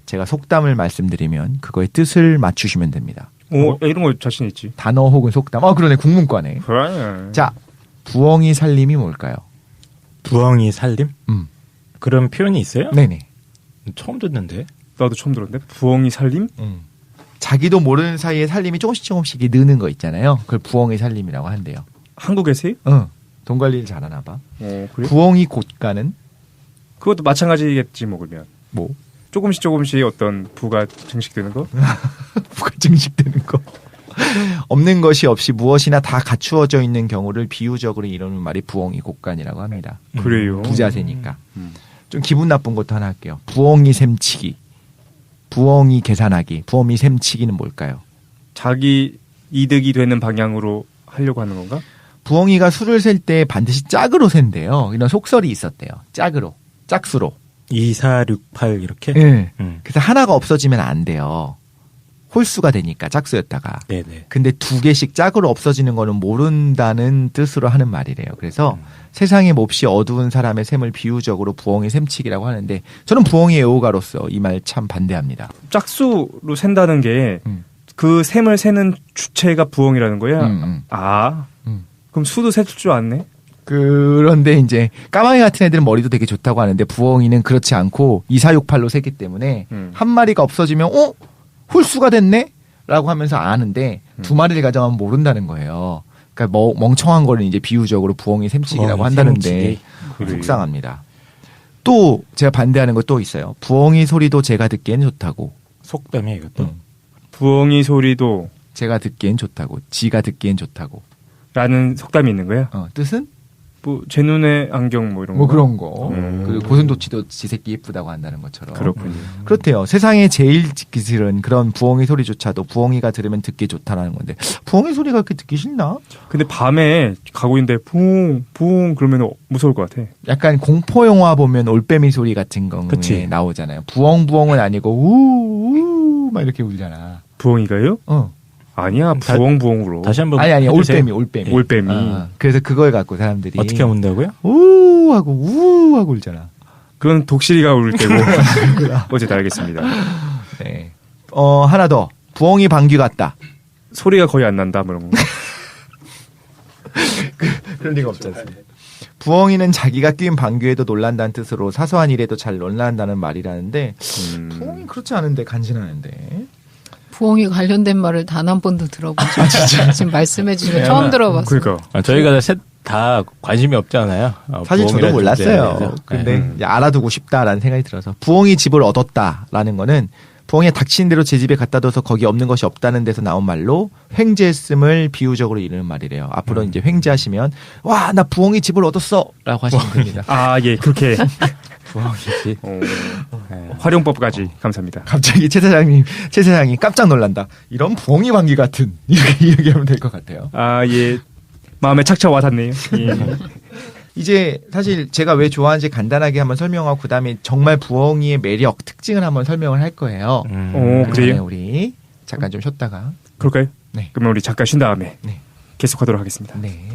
제가 속담을 말씀드리면 그거의 뜻을 맞추시면 됩니다. 야, 이런 거 자신 있지. 단어 혹은 속담. 그러네 국문과네. 그래. 자 부엉이 살림이 뭘까요? 부엉이 살림? 음. 그런 표현이 있어요? 네네. 처음 듣는데. 나도 처음 들었는데 부엉이 살림? 자기도 모르는 사이에 살림이 조금씩 느는 거 있잖아요. 그걸 부엉이 살림이라고 한대요. 한국에서요? 돈 관리를 잘하나 봐. 그래? 부엉이 곳간은 그것도 마찬가지겠지 뭐 그러면. 뭐? 조금씩 어떤 부가 증식되는 거? 부가 증식되는 거. 없는 것이 없이 무엇이나 다 갖추어져 있는 경우를 비유적으로 이루는 말이 부엉이 곳간이라고 합니다. 그래요. 부자세니까. 좀 기분 나쁜 것도 하나 할게요. 부엉이 셈치기. 부엉이 계산하기. 부엉이 셈치기는 뭘까요? 자기 이득이 되는 방향으로 하려고 하는 건가? 부엉이가 수를 셀 때 반드시 짝으로 센대요. 이런 속설이 있었대요. 짝으로. 짝수로. 2, 4, 6, 8 이렇게? 네. 그래서 하나가 없어지면 안 돼요. 홀수가 되니까 짝수였다가. 네네. 근데 2개씩 짝으로 없어지는 거는 모른다는 뜻으로 하는 말이래요. 그래서 세상에 몹시 어두운 사람의 셈을 비유적으로 부엉이 셈치기라고 하는데 저는 부엉이 애호가로서 이 말 참 반대합니다. 짝수로 센다는 게 그 셈을 세는 주체가 부엉이라는 거야? 그럼 수도 셀 줄 아네? 그런데 이제 까마귀 같은 애들은 머리도 되게 좋다고 하는데 부엉이는 그렇지 않고 2, 4, 6, 8로 세기 때문에 한 마리가 없어지면 홀수가 됐네? 라고 하면서 아는데 두 마리를 가져가면 모른다는 거예요. 그러니까 멍청한 거를 이제 비유적으로 부엉이 셈치기라고 한다는데 속상합니다. 또 제가 반대하는 거 또 있어요. 부엉이 소리도 제가 듣기엔 좋다고. 속담이에요, 이것도. 부엉이 소리도 제가 듣기엔 좋다고. 지가 듣기엔 좋다고. 라는 속담이 있는 거야? 뜻은? 뭐 제 눈에 안경 뭐 이런 거. 뭐 그런 거. 그리고 고슴도치도 지 새끼 예쁘다고 한다는 것처럼. 그렇군요. 그렇대요. 세상에 제일 듣기 싫은 그런 부엉이 소리조차도 부엉이가 들으면 듣기 좋다라는 건데 부엉이 소리가 그렇게 듣기 싫나? 근데 밤에 가고 있는데 부엉 그러면 무서울 것 같아. 약간 공포 영화 보면 올빼미 소리 같은 거 나오잖아요. 부엉부엉은 아니고 우우 막 이렇게 울잖아. 부엉이가요? 아니야 부엉부엉으로. 다시 한번 아니 해주세요. 올빼미. 그래서 그걸 갖고 사람들이 어떻게 운다고요? 우 하고 우 하고 울잖아. 그건 독실이가 울 때고. 어쨌든 알겠습니다. 네. 하나 더. 부엉이 방귀 같다. 소리가 거의 안 난다 뭐 이런 거. 그럴 리가 없지 않습니까? 부엉이는 자기가 낀 방귀에도 놀란다는 뜻으로 사소한 일에도 잘 놀란다는 말이라는데 부엉이 그렇지 않은데 간지나는데. 부엉이 관련된 말을 단 한 번도 들어본 적 없어요. 지금 말씀해 주시면 처음 들어봤어요. 그러니까. 저희가 셋 다 관심이 없잖아요. 사실 저도 몰랐어요. 근데 이제 알아두고 싶다라는 생각이 들어서 부엉이 집을 얻었다라는 거는 부엉이가 닥친 대로 제 집에 갖다 둬서 거기 없는 것이 없다는 데서 나온 말로 횡재했음을 비유적으로 이르는 말이래요. 앞으로 이제 횡재하시면 와, 나 부엉이 집을 얻었어 라고 하시면 됩니다. 예, 그렇게. 부엉이지. 활용법까지 감사합니다. 갑자기 최 사장이 깜짝 놀란다. 이런 부엉이 방귀 같은 이렇게 하면 될 것 같아요. 예. 마음에 착착 와닿네요. 예. 이제 사실 제가 왜 좋아하는지 간단하게 한번 설명하고 그다음에 정말 부엉이의 매력, 특징을 한번 설명을 할 거예요. 그래요? 우리 잠깐 좀 쉬었다가. 그럴까요? 네. 그러면 우리 잠깐 쉰 다음에 네. 계속하도록 하겠습니다. 네.